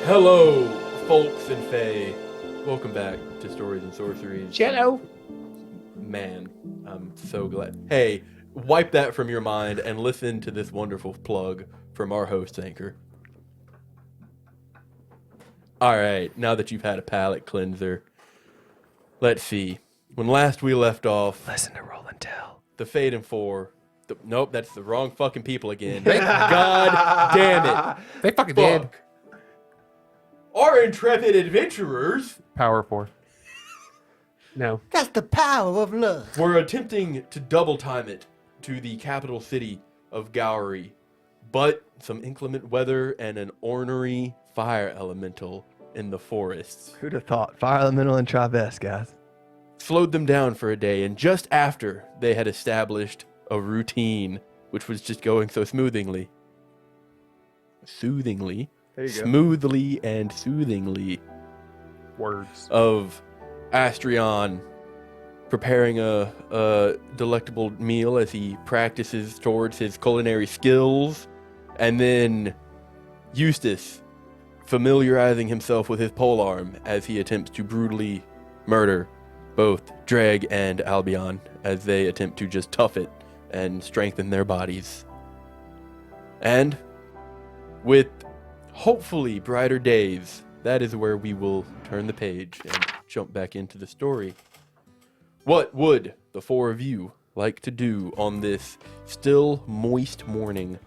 Hello, folks and fae. Welcome back to Stories and Sorceries. Hello. Man, I'm so glad. Hey, wipe that from your mind and listen to this wonderful plug from our host, Anchor. All right, now that you've had a palate cleanser, let's see. When last we left off, listen to Roll and Tell. The Fade and Four. Nope, that's the wrong fucking people again. God damn it. They fucking dead. Our intrepid adventurers Power 4. No. That's the power of love. were attempting to double time it to the capital city of Gowry, but some inclement weather and an ornery fire elemental in the forests Who'd have thought? Fire Elemental and Traves, guys. slowed them down for a day, and just after they had established a routine which was just going so smoothly, There you go. smoothly and soothingly, Words. of Astrion preparing a delectable meal as he practices towards his culinary skills, and then Eustace familiarizing himself with his polearm as he attempts to brutally murder both Dreg and Albion as they attempt to just tough it and strengthen their bodies. And with hopefully brighter days, that is where we will turn the page and jump back into the story. What would the four of you like to do on this still moist morning?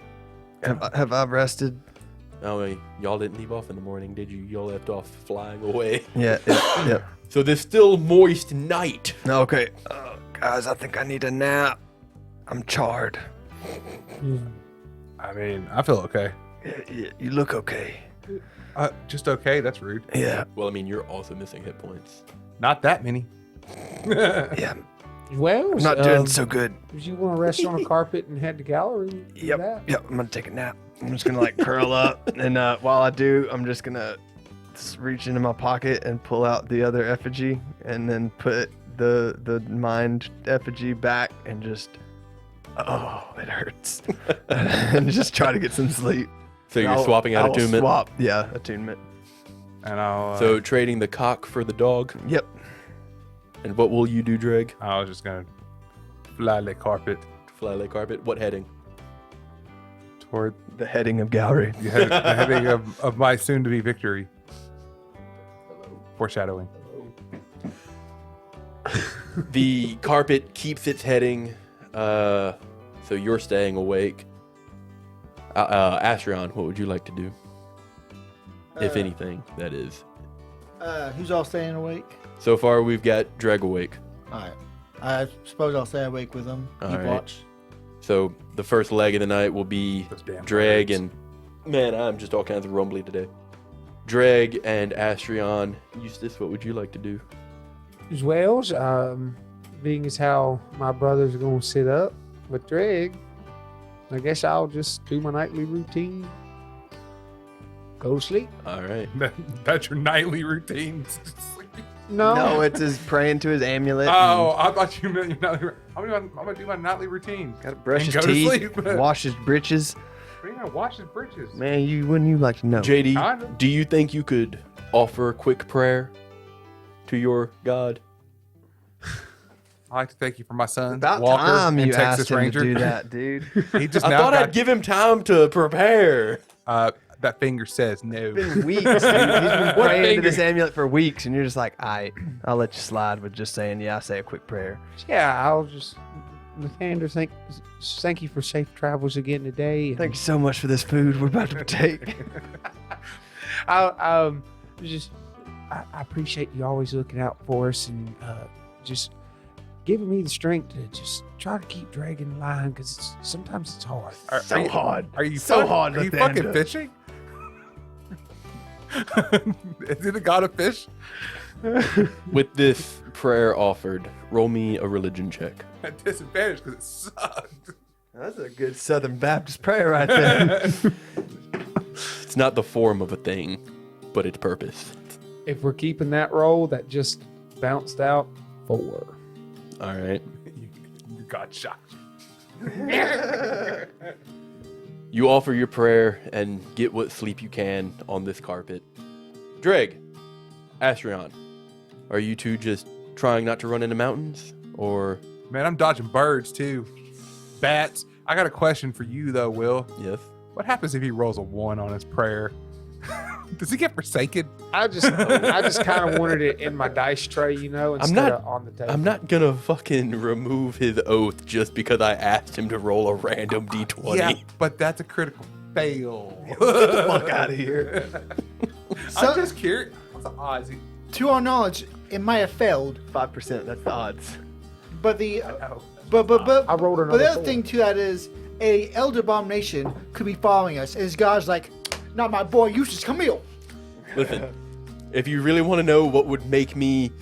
Have I rested? Oh, y'all didn't leave off in the morning, did you? Y'all left off flying away. Yeah. Yep. So this still moist night. Okay. Guys, I think I need a nap. I'm charred. I mean, I feel okay. You look okay. Just okay. That's rude. Yeah. Well, I mean, you're also missing hit points. Not that many. Yeah. Well, I'm not doing so good. If you want to rest on a carpet and head to gallery, do Yep. that. Yep. I'm gonna take a nap. I'm just gonna curl up, and while I do, I'm just gonna reach into my pocket and pull out the other effigy, and then put the mind effigy back, and just it hurts, and just try to get some sleep. So you're swapping out attunement? Swap, yeah, attunement. And I'll. So trading the cock for the dog? Yep. And what will you do, Dreg? I was just gonna fly the carpet Fly like carpet? What heading? toward The heading of Gowry. the heading of my soon-to-be victory. Foreshadowing. The carpet keeps its heading, so you're staying awake. Astrion, what would you like to do? If anything, that is. Who's all staying awake? So far, we've got Dreg awake. All right. I suppose I'll stay awake with them. All Keep right. watch. So the first leg of the night will be Those damn Dreg birds. and... Man, I'm just all kinds of rumbly today. Dreg and Astrion. Eustace, what would you like to do? As well, being as how my brothers are going to sit up with Dreg, I guess I'll just do my nightly routine. Go to sleep. All right. That's your nightly routine. No, it's his praying to his amulet. Oh, I thought you meant your nightly. I'm gonna do my nightly routine. Gotta brush And his go to teeth, sleep. wash his britches. What are you gonna wash his britches? Man, wouldn't you like to know? JD, Kinda. do you think you could offer a quick prayer to your God? I'd like to thank you for my son, About Walker, time and you Texas asked him Ranger. to do that, dude. He just I now thought got, I'd give him time to prepare. that finger says no. It's been weeks, dude. He's been What praying to finger? this amulet for weeks, and you're just like, I'll let you slide with just saying, yeah, I say a quick prayer. Yeah, I'll just, Nathaniel, thank you for safe travels again today. Thank you so much for this food we're about to partake. I appreciate you always looking out for us and just giving me the strength to just try to keep dragging the line because sometimes it's hard. Are you hard. Are you So fuck- hard, Are you Nathaniel. fucking fishing? Is it a god of fish? With this prayer offered, roll me a religion check. At disadvantage because it sucked. That's a good Southern Baptist prayer right there. It's not the form of a thing, but its purpose. If we're keeping that roll, that just bounced out 4. All right. You got shot. You offer your prayer and get what sleep you can on this carpet. Dreg, Astrion, are you two just trying not to run into mountains? Or... Man, I'm dodging birds too. Bats. I got a question for you though, Will. Yes? What happens if he rolls a 1 on his prayer? Does he get forsaken? I just kind of wanted it in my dice tray, instead of on the table. I'm not gonna fucking remove his oath just because I asked him to roll a random d20. Yeah, but that's a critical fail. Get the fuck out of here. I'm just curious. What's the odds? To our knowledge, it might have failed, 5%, that's the odds. but the Oh. but I rolled another but the other 4. thing to that is a elder abomination could be following us. And his God's like, not my boy, Eustace Camille. Listen, if you really want to know what would make me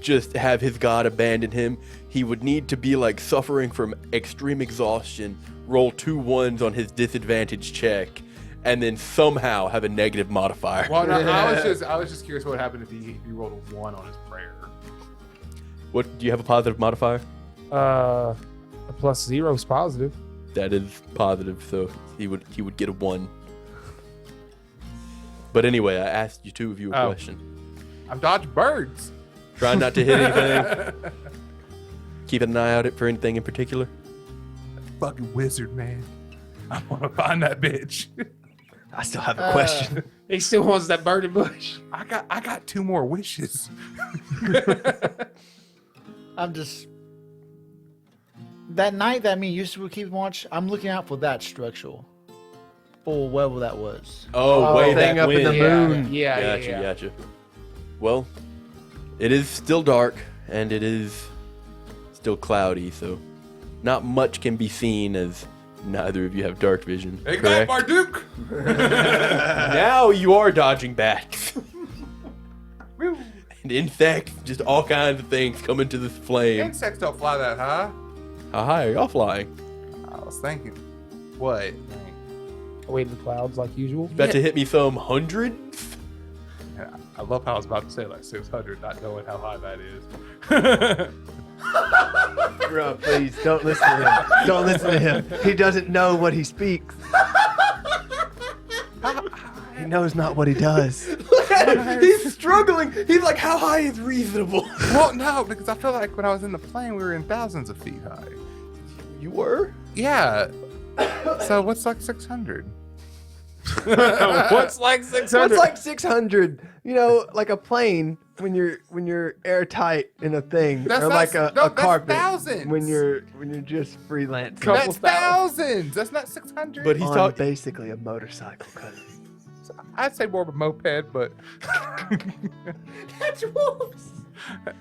just have his god abandon him, he would need to be like suffering from extreme exhaustion, roll 2 1s on his disadvantage check, and then somehow have a negative modifier. Well, no, I was just curious what happened if he rolled a 1 on his prayer. What, do you have a positive modifier? A +0 is positive. That is positive, so he would get a 1. But anyway, I asked you two of you a question. I'm dodging birds. Trying not to hit anything. Keeping an eye out for anything in particular. Fucking wizard, man. I want to find that bitch. I still have a question. He still wants that burning bush. I got 2 more wishes. I'm just that night that me and Eustace were keeping watch. I'm looking out for that structural, or whatever that was. Oh, way thing back up in when. the moon. Yeah. Gotcha. Well, it is still dark, and it is still cloudy, so not much can be seen as neither of you have dark vision. Hey, correct? Marduk! Now you are dodging bats. And insects, just all kinds of things coming to this flame. Insects don't fly that high. How high are y'all flying? I was thinking, what? Away in the clouds like usual. About to hit me some hundreds? Yeah, I love how I was about to say like 600, not knowing how high that is. Bro, please, don't listen to him. Don't listen to him. He doesn't know what he speaks. He knows not what he does. He's struggling. He's like, how high is reasonable? Well, no, because I feel like when I was in the plane, we were in thousands of feet high. You were? Yeah. So what's like 600? What's like 600? What's like 600? You know, like a plane when you're airtight in a thing, That's or not- like no, a that's carpet thousands. when you're just freelancing. That's thousands. That's not 600. But he's on talking. basically a motorcycle. Cousin. I'd say more of a moped, but That's wolves.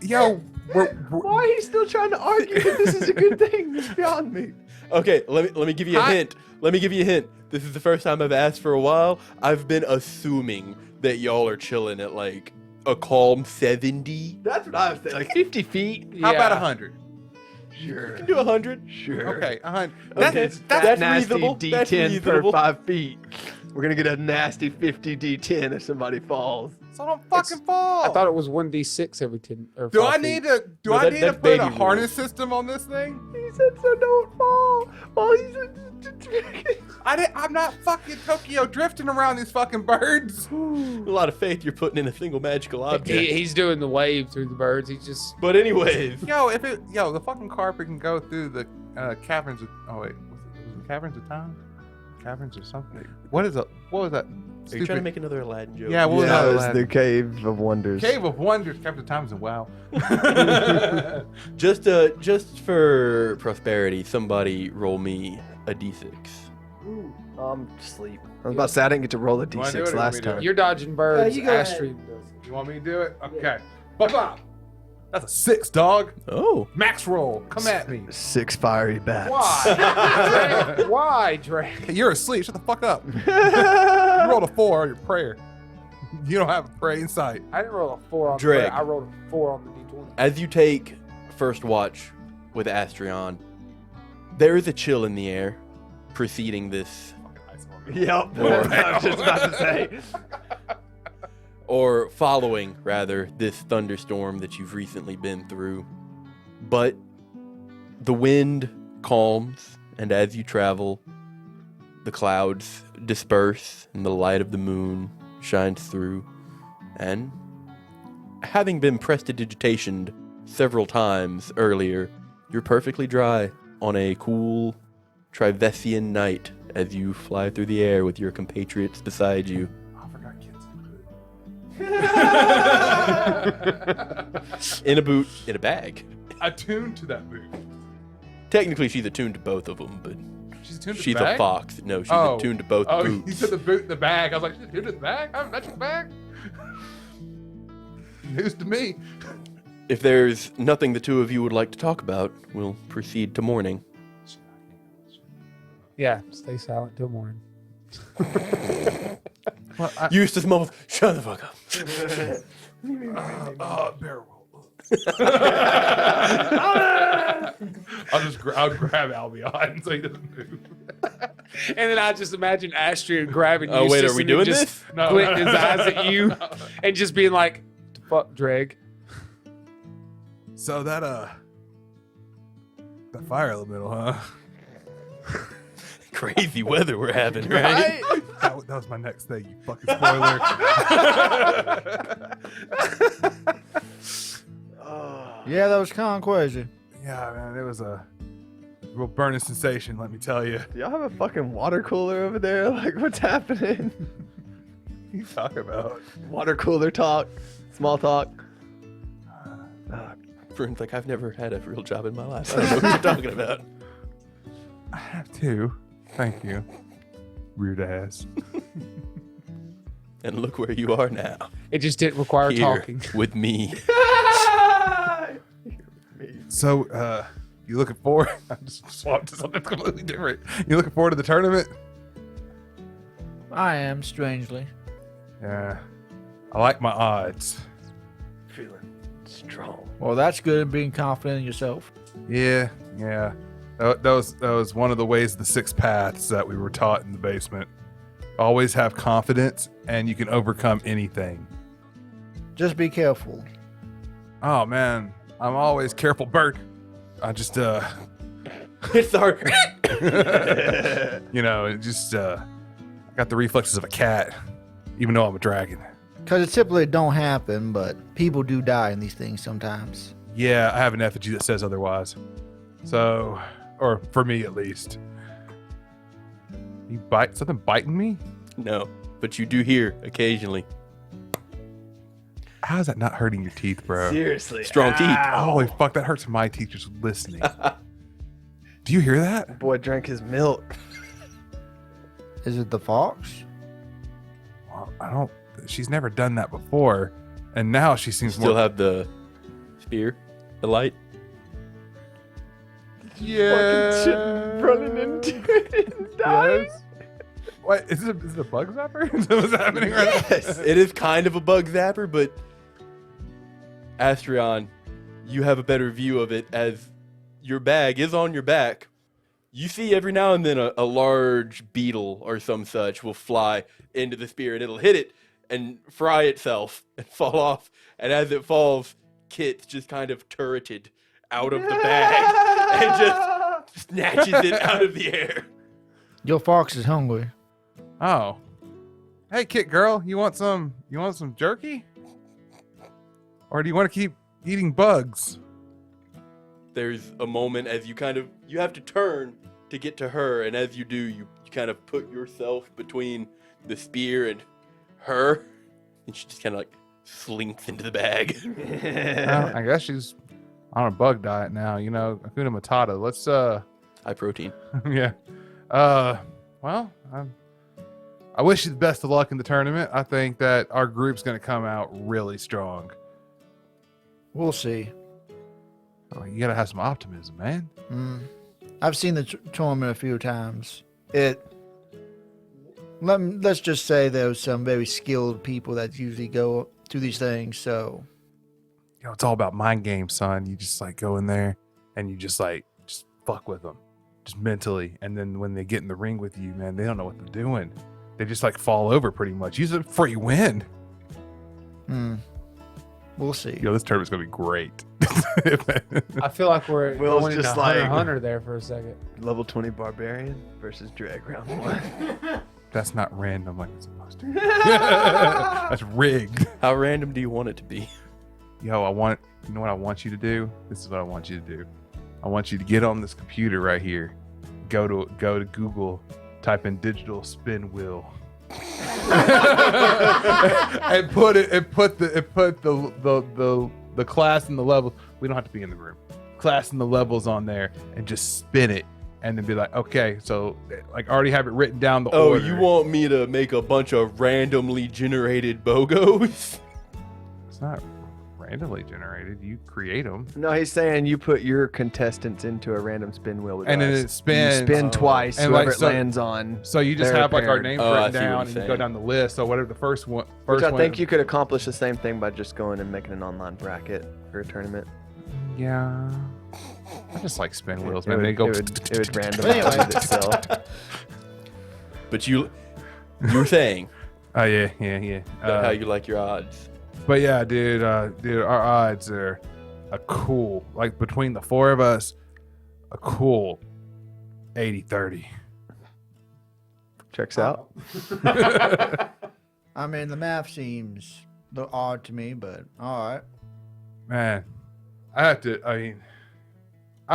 yo, we're Why are you still trying to argue that this is a good thing? It's beyond me. Okay, let me give you a Hi. hint. Let me give you a hint. This is the first time I've asked for a while. I've been assuming that y'all are chilling at like a calm 70. That's what I was saying. Like 50 feet. how about 100? Sure. You can do 100. Sure. Okay, 100. Okay, That's that's nasty reasonable. D10 That's per reasonable. 5 feet. We're gonna get a nasty 50 D10 if somebody falls. so don't fucking fall. I thought it was 1d6 every 10 or Do 5 I feet. need to No, I need to that's put baby a rules. harness system on this thing? He said so don't fall. Well, he's I'm not fucking Tokyo drifting around these fucking birds. A lot of faith you're putting in a single magical object. He's doing the wave through the birds. He's just But anyways, The fucking carpet can go through the caverns of, was it caverns of time? Caverns or something? What was that? are you trying to make another Aladdin joke? Yeah, what was that? it's Aladdin? the Cave of Wonders. Cave of Wonders, Cave of Times, and wow. Just for prosperity, somebody roll me a d6. Sleep. I was about to say I didn't get to roll a You wanna do it or D6 want me last to do it? time. you're dodging birds. you go ahead. Astrid does. You want me to do it? Okay. Bop. That's a 6, dog. Oh. Max roll. Come at me. 6 fiery bats. Why? Why, Drake? Hey, you're asleep. Shut the fuck up. You rolled a 4 on your prayer. You don't have a prey in sight. I didn't roll a 4 on Dreg. the I rolled a 4 on the D20. As you take first watch with Astrion, there is a chill in the air preceding this, Yep. Or- I was just about to say. or following, rather, this thunderstorm that you've recently been through. But the wind calms, and as you travel, the clouds disperse and the light of the moon shines through. And having been prestidigitationed several times earlier, you're perfectly dry on a cool Trivesian night as you fly through the air with your compatriots beside you. I forgot kids. In a boot, in a bag. Attuned to that boot. Technically, she's attuned to both of them, but She's attuned to she's the bag? a fox. No, she's Oh. attuned to both Oh, boots. you said the boot, the bag. I was like, she's attuned to the bag? Oh, that's your bag? News to me. If there's nothing the two of you would like to talk about, we'll proceed to morning. Yeah, stay silent till morning. Well, Eustace Muffles, shut the fuck up. barrel. I'll grab Albion so he doesn't move. And then I just imagine Astrid grabbing Oh, wait, Eustace are we and then doing just this? No, Glinting no, his no, eyes at you no. and just being like, fuck Dreg. So that that fire elemental, huh? Crazy weather we're having, right? That was my next thing, you fucking spoiler. Yeah, that was kind of crazy. Yeah, man, it was a real burning sensation, let me tell you. Do y'all have a fucking water cooler over there? Like, what's happening? What are you talking about? Water cooler talk, small talk. Friends, like, I've never had a real job in my life. I don't know what you're talking about. I have two. Thank you. Weird ass. And look where you are now. It just didn't require Here talking. with me. So, you looking forward? I just swapped to something completely different. You looking forward to the tournament? I am, strangely. Yeah. I like my odds. Feeling strong. Well, that's good at being confident in yourself. Yeah. That was one of the ways, the 6 paths that we were taught in the basement. Always have confidence, and you can overcome anything. Just be careful. Oh man, I'm always careful, Bert. I just It's our. it just I got the reflexes of a cat, even though I'm a dragon. Because it typically don't happen, but people do die in these things sometimes. Yeah, I have an effigy that says otherwise. So, or for me at least. You bite something biting me? No, but you do hear occasionally. How is that not hurting your teeth, bro? Seriously. Strong teeth. Holy fuck, that hurts my teeth just listening. Do you hear that? Boy drank his milk. Is it the fox? Well, I don't. She's never done that before, and now she seems Still more. have the spear, the light. Yeah. Running into it and dying. Yes. What is it? Is it a bug zapper? Is that what's happening right now? It is kind of a bug zapper, but Astrion, you have a better view of it as your bag is on your back. You see every now and then a large beetle or some such will fly into the spear, and it'll hit it and fry itself and fall off. And as it falls, Kit's just kind of turreted out of the bag and just snatches it out of the air. Your fox is hungry. Oh. Hey, Kit girl, you want some jerky? Or do you want to keep eating bugs? There's a moment as you have to turn to get to her, and as you do, you kind of put yourself between the spear and her, and she just kind of like slinks into the bag. Well, I guess she's on a bug diet now, Hakuna Matata. Let's High protein. yeah. Well, I wish you the best of luck in the tournament. I think that our group's going to come out really strong. We'll see. Oh, you got to have some optimism, man. I've seen the tournament a few times. let's just say there's some very skilled people that usually go to these things. So It's all about mind games, son. You just like go in there and you just fuck with them, just mentally. And then when they get in the ring with you, man, they don't know what they're doing. They just like fall over pretty much. Use it before you win. we'll see. This tournament's gonna be great. I feel like we're Will's going into just Hunter like- x Hunter there for a second. Level 20 barbarian versus drag round 1. That's not random like it's supposed to. That's rigged. How random do you want it to be? You know what I want you to do? This is what I want you to do. I want you to get on this computer right here. Go to Google, type in digital spin wheel. and put the class and the levels. We don't have to be in the room. Class and the levels on there and just spin it and then be like, okay, so like already have it written down the order. You want me to make a bunch of randomly generated bogos? It's not randomly generated. You create them. No, he's saying you put your contestants into a random spin wheel with And then us. it spins. You spin twice, And whoever like, it so- lands on. So you just They're have like our paired. names Oh, I written see what down he's and you go saying. down the list. So whatever the first one. Which I one- think you could accomplish the same thing by just going and making an online bracket for a tournament. Yeah. I just like spin wheels, It man. would, They go. it would randomize Anyway. itself. But you were saying Oh yeah. how you like your odds. But yeah, dude, our odds are a cool, like between the four of us, a cool 80-30. Checks out. I mean, the math seems a little odd to me, but all right. Man, I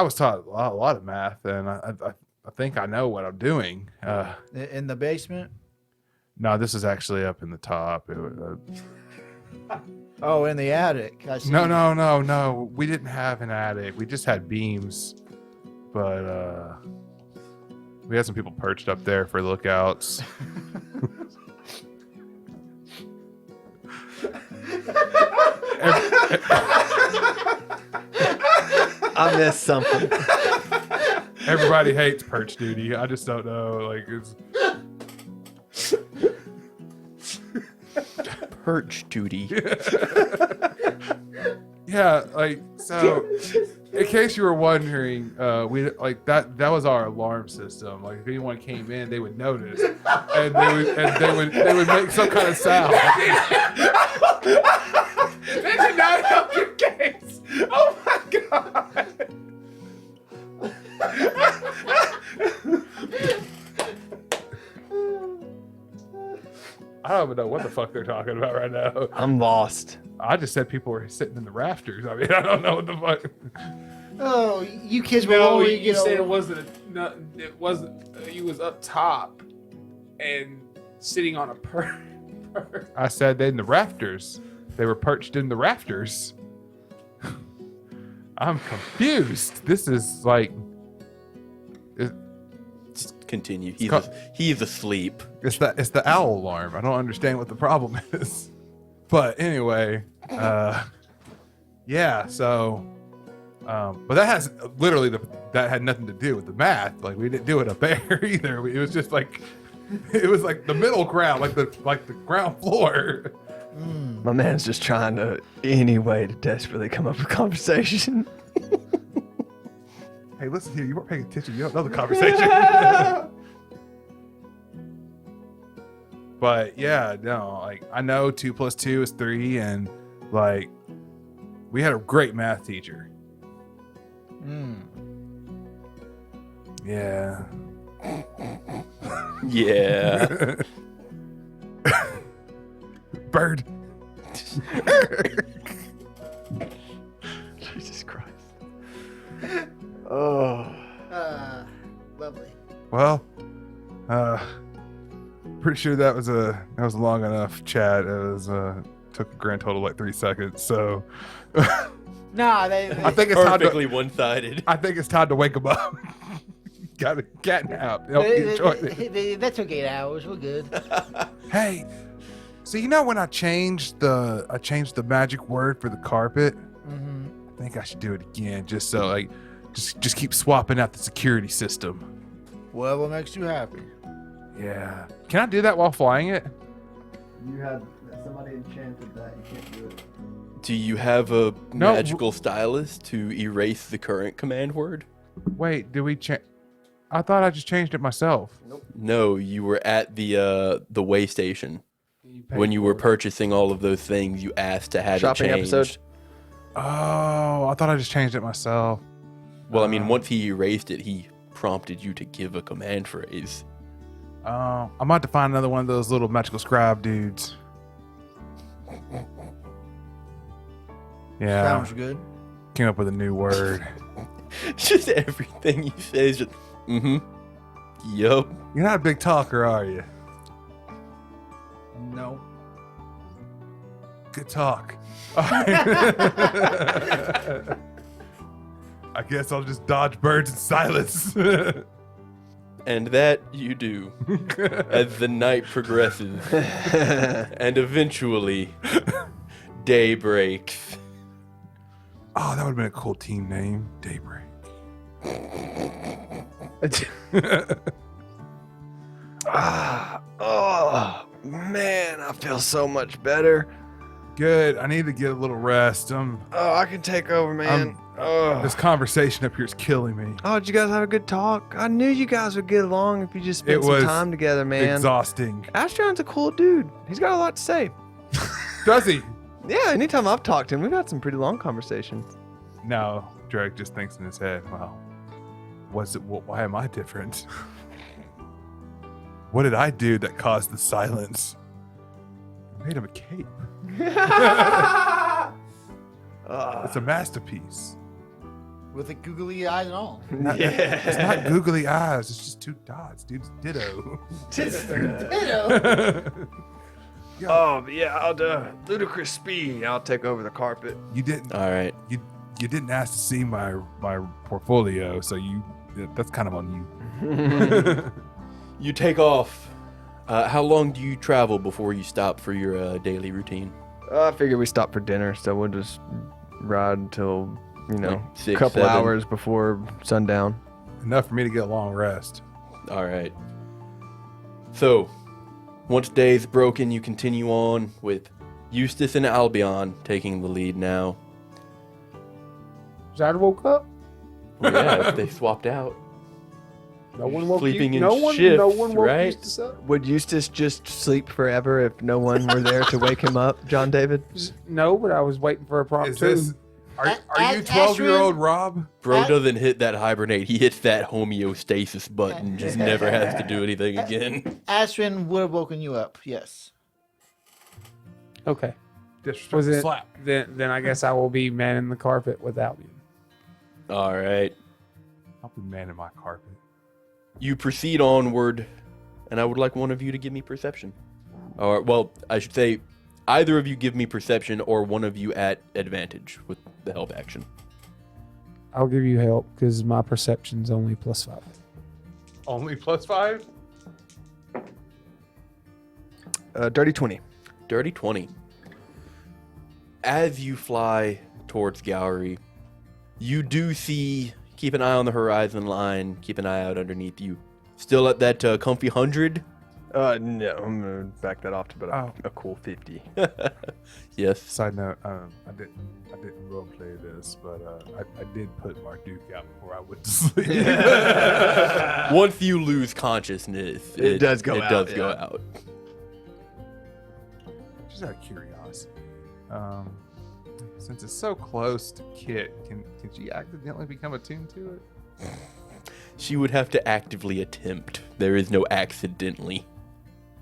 was taught a lot of math, and I think I know what I'm doing. In the basement? No, this is actually up in the top. Oh, in the attic. I see. No. We didn't have an attic. We just had beams, but we had some people perched up there for lookouts. I missed something. Everybody hates perch duty. I just don't know. Like it's Perch duty. yeah, like so. In case you were wondering, we like that was our alarm system. Like if anyone came in, they would notice, and they would make some kind of sound. That did not help your case. Oh my god. I don't even know what the fuck they're talking about right now. I'm lost. I just said people were sitting in the rafters. I mean, I don't know what the fuck. Oh, you kids were No, only, you said it wasn't. It wasn't. You was up top and sitting on a I said they in the rafters. They were perched in the rafters. I'm confused. This is like Just continue. called- He's asleep. it's the owl alarm. I don't understand what the problem is. But anyway, yeah. So, but that has literally that had nothing to do with the math. Like we didn't do it up there either. It was just like it was like the middle ground, like the ground floor. My man's just trying to any way to desperately come up with conversation. Hey, listen here. You weren't paying attention. You don't know the conversation. But yeah, no. Like I know 2 + 2 is 3, and like we had a great math teacher. Yeah. Yeah. Bird. Jesus Christ. Oh. Lovely. Well, pretty sure that was a long enough chat. It was took a grand total of like 3 seconds. So Nah, I think it's time Perfectly to one-sided. I think it's time to wake him up. Got a cat nap. Hope you enjoyed it. That took 8 hours. We're good. Hey, so you know when I changed the magic word for the carpet? Mm-hmm. I think I should do it again, just so like just keep swapping out the security system. Whatever makes you happy. Yeah. Can I do that while flying it? You had somebody enchanted that. You can't do it. Do you have a No, magical stylus to erase the current command word? Wait, did we change? I thought I just changed it myself. No, you were at the way station. When you were purchasing all of those things, you asked to have Shopping it changed. episode. Oh, I thought I just changed it myself. Well, I mean, once he erased it, he prompted you to give a command phrase. I'm about to find another one of those little magical scribe dudes. Yeah, Sounds good. came up with a new word. Just everything you say is just, yup. You're not a big talker, are you? No. Good talk. All right. I guess I'll just dodge birds in silence. And that you do as the night progresses. And eventually, day breaks. Oh, that would have been a cool team name. Daybreak. Oh, man, I feel so much better. Good. I need to get a little rest. Oh, I can take over, man. This conversation up here is killing me. Oh, did you guys have a good talk? I knew you guys would get along if you just spent It some was time together, man. Exhausting. Astrion's a cool dude. He's got a lot to say. Does he? Yeah, anytime I've talked to him, we've had some pretty long conversations. No. Drake just thinks in his head, wow, why am I different? What did I do that caused the silence? I made him a cape. It's a masterpiece. With the googly eyes and all. It's not googly eyes. It's just two dots, dude. It's ditto. Ditto. Oh, but yeah, I'll do ludicrous speed. I'll take over the carpet. You didn't. All right. You didn't ask to see my portfolio, so that's kind of on you. You take off. How long do you travel before you stop for your daily routine? I figure we stop for dinner, so we'll just ride until, Like a 6, couple 7? hours before sundown. Enough for me to get a long rest. All right. So, once day's broken, you continue on with Eustace and Albion taking the lead now. Zad woke up. Well, yeah, they swapped out. No one woke Sleeping you. in No one shifts, woke right? Eustace up. Would Eustace just sleep forever if no one were there to wake him up, John David? No, but I was waiting for a prompt Is too. this? Are you Astrid? 12-year-old Rob? Bro At- doesn't hit that hibernate. He hits that homeostasis button. Just never has to do anything again. Astrid would have woken you up, yes. Okay. Disrespectful Was it slap. then? I guess I will be manning the carpet without you. All right. I'll be manning my carpet. You proceed onward, and I would like one of you to give me perception. Or, well, I should say, either of you give me perception, or one of you at advantage with the help action. I'll give you help because my perception's only +5. Only +5? Dirty 20. Dirty 20. As you fly towards Gowry, you do see, keep an eye on the horizon line, keep an eye out underneath you. Still at that comfy 100? No, I'm gonna back that off to about Oh. a cool 50. Yes. Side note, I didn't role play this, but I did put Marduk out before I went to sleep. Once you lose consciousness, It does go it out, does go yeah. out. Just out of curiosity, since it's so close to Kit, can she accidentally become attuned to it? She would have to actively attempt. There is no accidentally.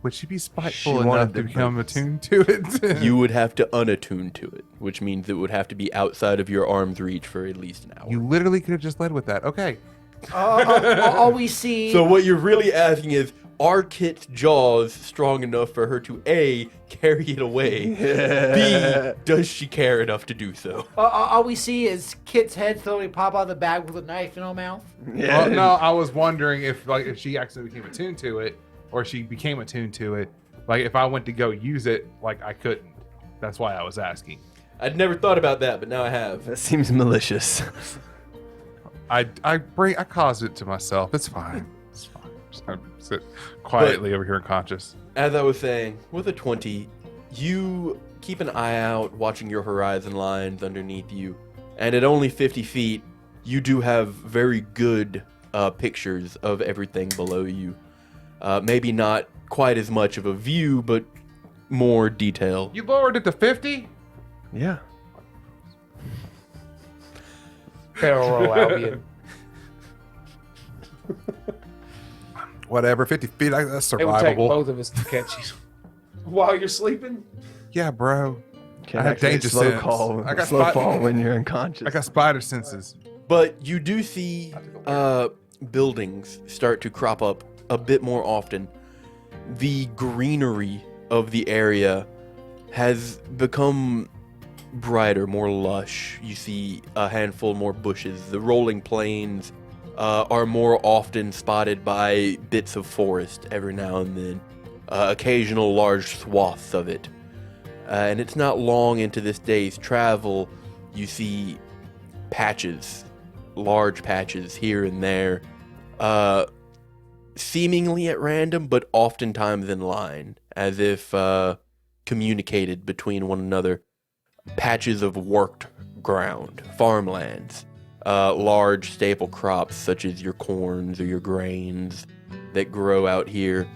Would she be She spiteful wanted enough the to become boots. attuned to it? You would have to unattune to it, which means it would have to be outside of your arm's reach for at least an hour. You literally could have just led with that. Okay. All we see. So what you're really asking is, are Kit's jaws strong enough for her to A, carry it away, B, does she care enough to do so? All we see is Kit's head slowly pop out of the bag with a knife in her mouth. Yeah. Well, no, I was wondering if she actually became attuned to it, or she became attuned to it. Like if I went to go use it, like I couldn't. That's why I was asking. I'd never thought about that, but now I have. That seems malicious. I caused it to myself. It's fine. It's fine. Just kind of sit quietly over here unconscious. As I was saying, with a 20, you keep an eye out, watching your horizon lines underneath you. And at only 50 feet, you do have very good pictures of everything below you. Maybe not quite as much of a view, but more detail. You lowered it to 50? Yeah. Barrel roll Albion. Whatever, 50 feet, that's It would take survivable. both of us to catch you. While you're sleeping? Yeah, bro. Can't I have actually danger slow sense. call. I got slow spot- fall when you're unconscious. I got spider senses. But you do see buildings start to crop up a bit more often. The greenery of the area has become brighter, more lush. You see a handful more bushes. The rolling plains are more often spotted by bits of forest every now and then. Occasional large swaths of it. And it's not long into this day's travel, you see patches, large patches here and there, seemingly at random, but oftentimes in line, as if communicated between one another. Patches of worked ground, farmlands, large staple crops such as your corns or your grains that grow out here.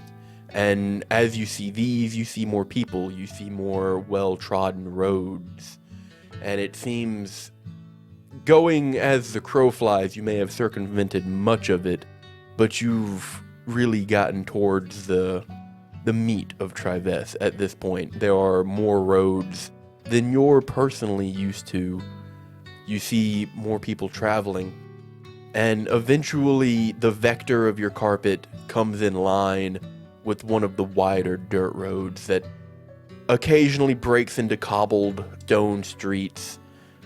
And as you see these, you see more people, you see more well-trodden roads. And it seems, going as the crow flies, you may have circumvented much of it, but you've really gotten towards the meat of Trives at this point. There are more roads than you're personally used to. You see more people traveling. And eventually, the vector of your carpet comes in line with one of the wider dirt roads that occasionally breaks into cobbled stone streets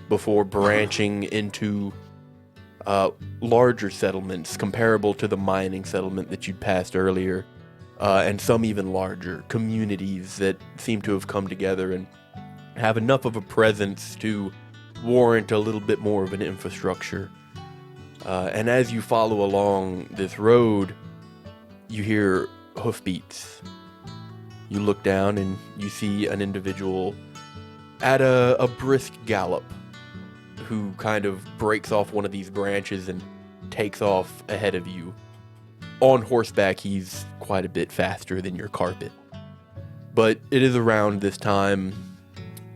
before branching into larger settlements comparable to the mining settlement that you'd passed earlier, and some even larger communities that seem to have come together and have enough of a presence to warrant a little bit more of an infrastructure. And as you follow along this road, you hear hoofbeats. You look down and you see an individual at a brisk gallop who kind of breaks off one of these branches and takes off ahead of you. On horseback, he's quite a bit faster than your carpet. But it is around this time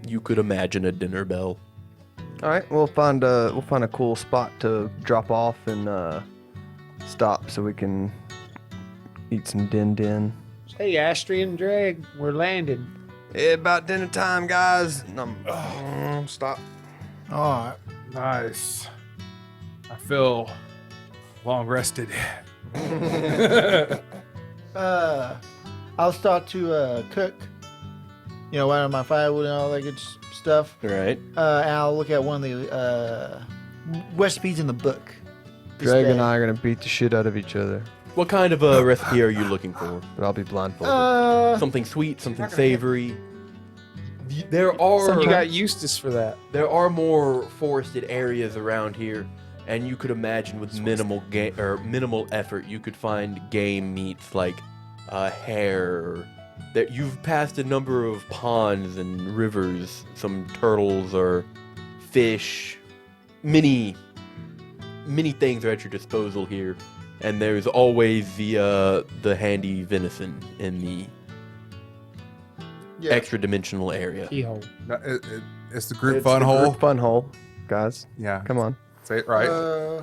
you could imagine a dinner bell. All right, we'll find a cool spot to drop off and stop so we can eat some din. Hey, Astrian Drag, we're landing. Yeah, about dinner time, guys. Stop. All right. Nice. I feel long rested. I'll start to cook. You know, out my firewood and all that good stuff. Right? And I'll look at one of the recipes in the book. this Greg day. and I are gonna beat the shit out of each other, What kind of a recipe are you looking for? but I'll be blindfolded. Something sweet, something savory. There are You got Eustace for that. there are more forested areas around here, and you could imagine with minimal effort, you could find game meats like hare. That you've passed a number of ponds and rivers, some turtles or fish, many things are at your disposal here, and there's always the handy venison in the extra dimensional area. Keyhole. It's the group It's fun the hole. group fun hole, guys. Yeah, Come on. say it right.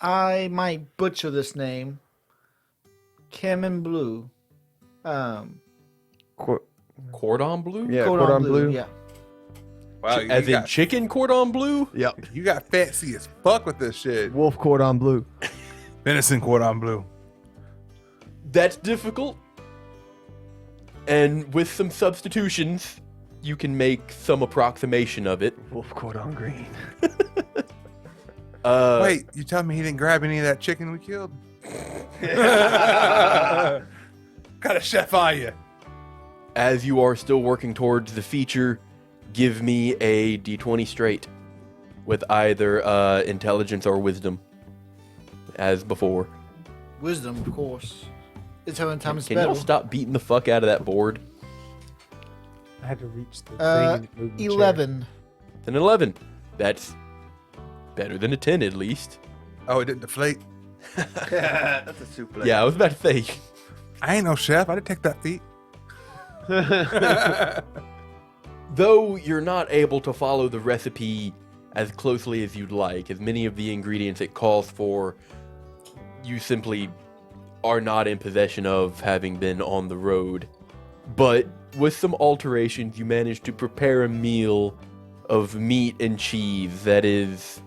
I might butcher this name. Cayman Blue. Cordon bleu? Yeah, cordon bleu. Yeah. Wow, As in chicken cordon bleu? Yep. you got fancy as fuck with this shit. Wolf cordon bleu. Venison cordon bleu. That's difficult. And with some substitutions, you can make some approximation of it. Wolf cordon green. Wait, you tell me he didn't grab any of that chicken we killed? Got a chef on you. As you are still working towards the feature, give me a d20 straight with either intelligence or wisdom, as before. wisdom, of course. It's how many times Can better. y'all stop beating the fuck out of that board? I had to reach the thing Uh, and it moved the chair. 11. It's an 11. That's better than a 10 at least. Oh, it didn't deflate. That's a super. Yeah, I was about to say. I ain't no chef. I didn't take that feat. Though you're not able to follow the recipe as closely as you'd like, as many of the ingredients it calls for, you simply are not in possession of, having been on the road. But with some alterations, you managed to prepare a meal of meat and cheese that is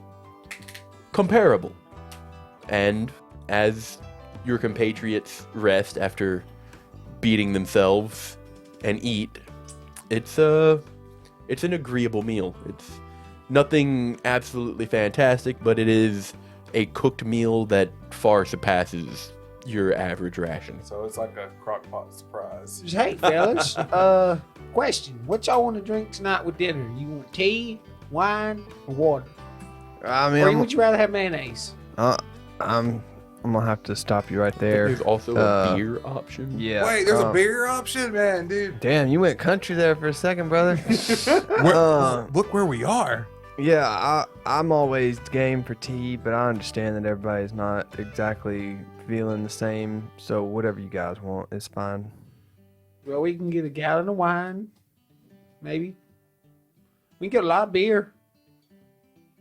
comparable. And as your compatriots rest after beating themselves and eat, it's an agreeable meal. It's nothing absolutely fantastic, but it is a cooked meal that far surpasses your average ration. So it's like a crock pot surprise. Hey, fellas. Question. What y'all want to drink tonight with dinner? You want tea, wine, or water? I Or mean, would you rather have mayonnaise? I'm gonna have to stop you right there. There's also a beer option. Yeah. Wait, there's a beer option, man, dude. Damn, you went country there for a second, brother. Look where we are. Yeah, I'm always game for tea, but I understand that everybody's not exactly feeling the same. So whatever you guys want is fine. Well, we can get a gallon of wine, maybe. We can get a lot of beer.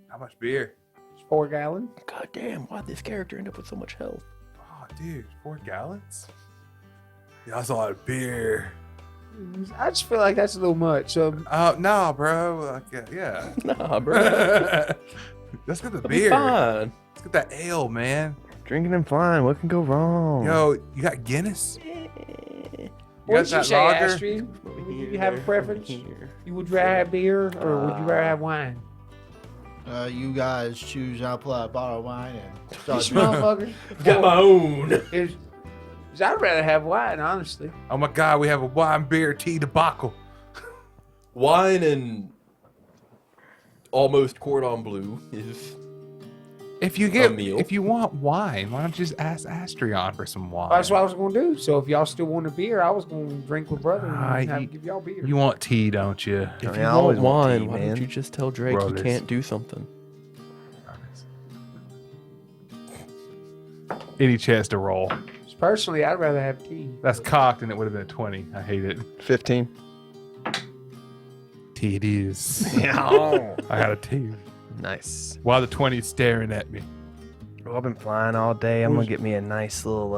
How much beer? It's 4 gallons. God damn, why'd this character end up with so much health? Oh, dude, 4 gallons? Yeah, that's a lot of beer. I just feel like that's a little much. Oh, no, bro. Like, yeah. Nah, bro. Let's get the It'll be beer. fine. Let's get that ale, man. Drinking and flying, what can go wrong? Yo, you got Guinness? What got did you that say, lager? Astrid? You have a preference? You would rather have beer or would you rather have wine? You guys choose. I'll pull out a bottle of wine and This start motherfucker. Got my own. I'd rather have wine, honestly. Oh my God, we have a wine, beer, tea debacle. Wine and almost cordon bleu is If you a meal. if you want wine, why don't you just ask Astrion for some wine? That's what I was going to do. So if y'all still want a beer, I was going to drink with brother and you- give y'all beer. You want tea, don't you? If I you always want want wine, tea, why man. don't you just tell Drake Brothers. he can't do something? Any chance to roll? Personally, I'd rather have tea. That's cocked, and it would have been a 20. I hate it. 15. Tea it is. Yeah. I got a 2. Nice. While the 20's staring at me. Well, I've been flying all day. I'm gonna get me a nice little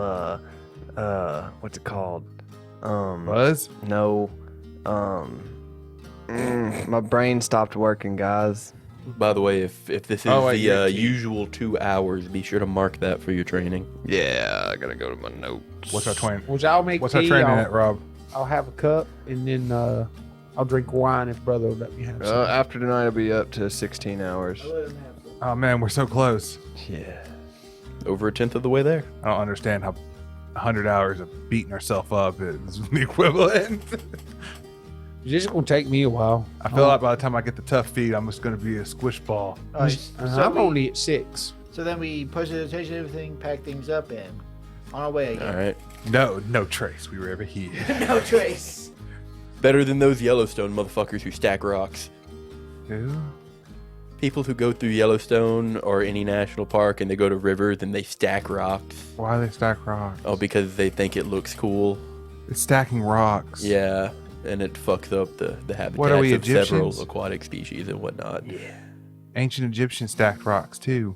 what's it called? Buzz? No, my brain stopped working, guys. By the way, if this is Oh, wait, the you're tea. usual 2 hours, be sure to mark that for your training. Yeah, I gotta go to my notes. What's our training? Which I'll make What's our tea. training I'll, at, Rob? I'll have a cup and then I'll drink wine if brother will let me have some. After tonight, I'll be up to 16 hours. Oh man, we're so close. Yeah. Over a tenth of the way there. I don't understand how 100 hours of beating ourselves up is the equivalent. It's just going to take me a while. I feel like by the time I get the tough feet, I'm just going to be a squish ball. I'm only at 6. So then we push the attention, everything, pack things up, and on our way again. All right. No trace we were ever here. No trace. Better than those Yellowstone motherfuckers who stack rocks. Who? People who go through Yellowstone or any national park and they go to rivers and they stack rocks. Why they stack rocks? Oh, because they think it looks cool. It's stacking rocks. Yeah, and it fucks up the habitats What are we, of several Egyptians? aquatic species and whatnot. Yeah. Ancient Egyptians stacked rocks too.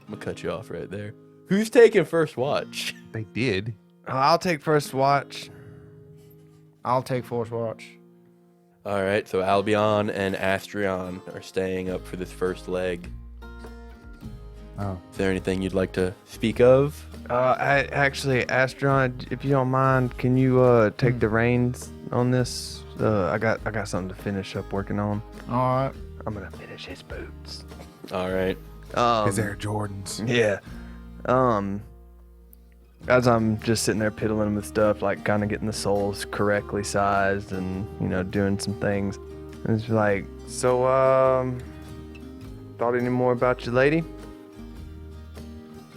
I'm gonna cut you off right there. Who's taking first watch? They did. I'll take first watch. I'll take Force Watch. All right, so Albion and Astrion are staying up for this first leg. Oh. Is there anything you'd like to speak of? Actually, Astron, if you don't mind, can you take the reins on this? I got something to finish up working on. All right. I'm gonna finish his boots. All right. His Air Jordans. Yeah. As I'm just sitting there piddling with stuff, like kind of getting the soles correctly sized and, doing some things. And it's like, so, thought any more about your lady?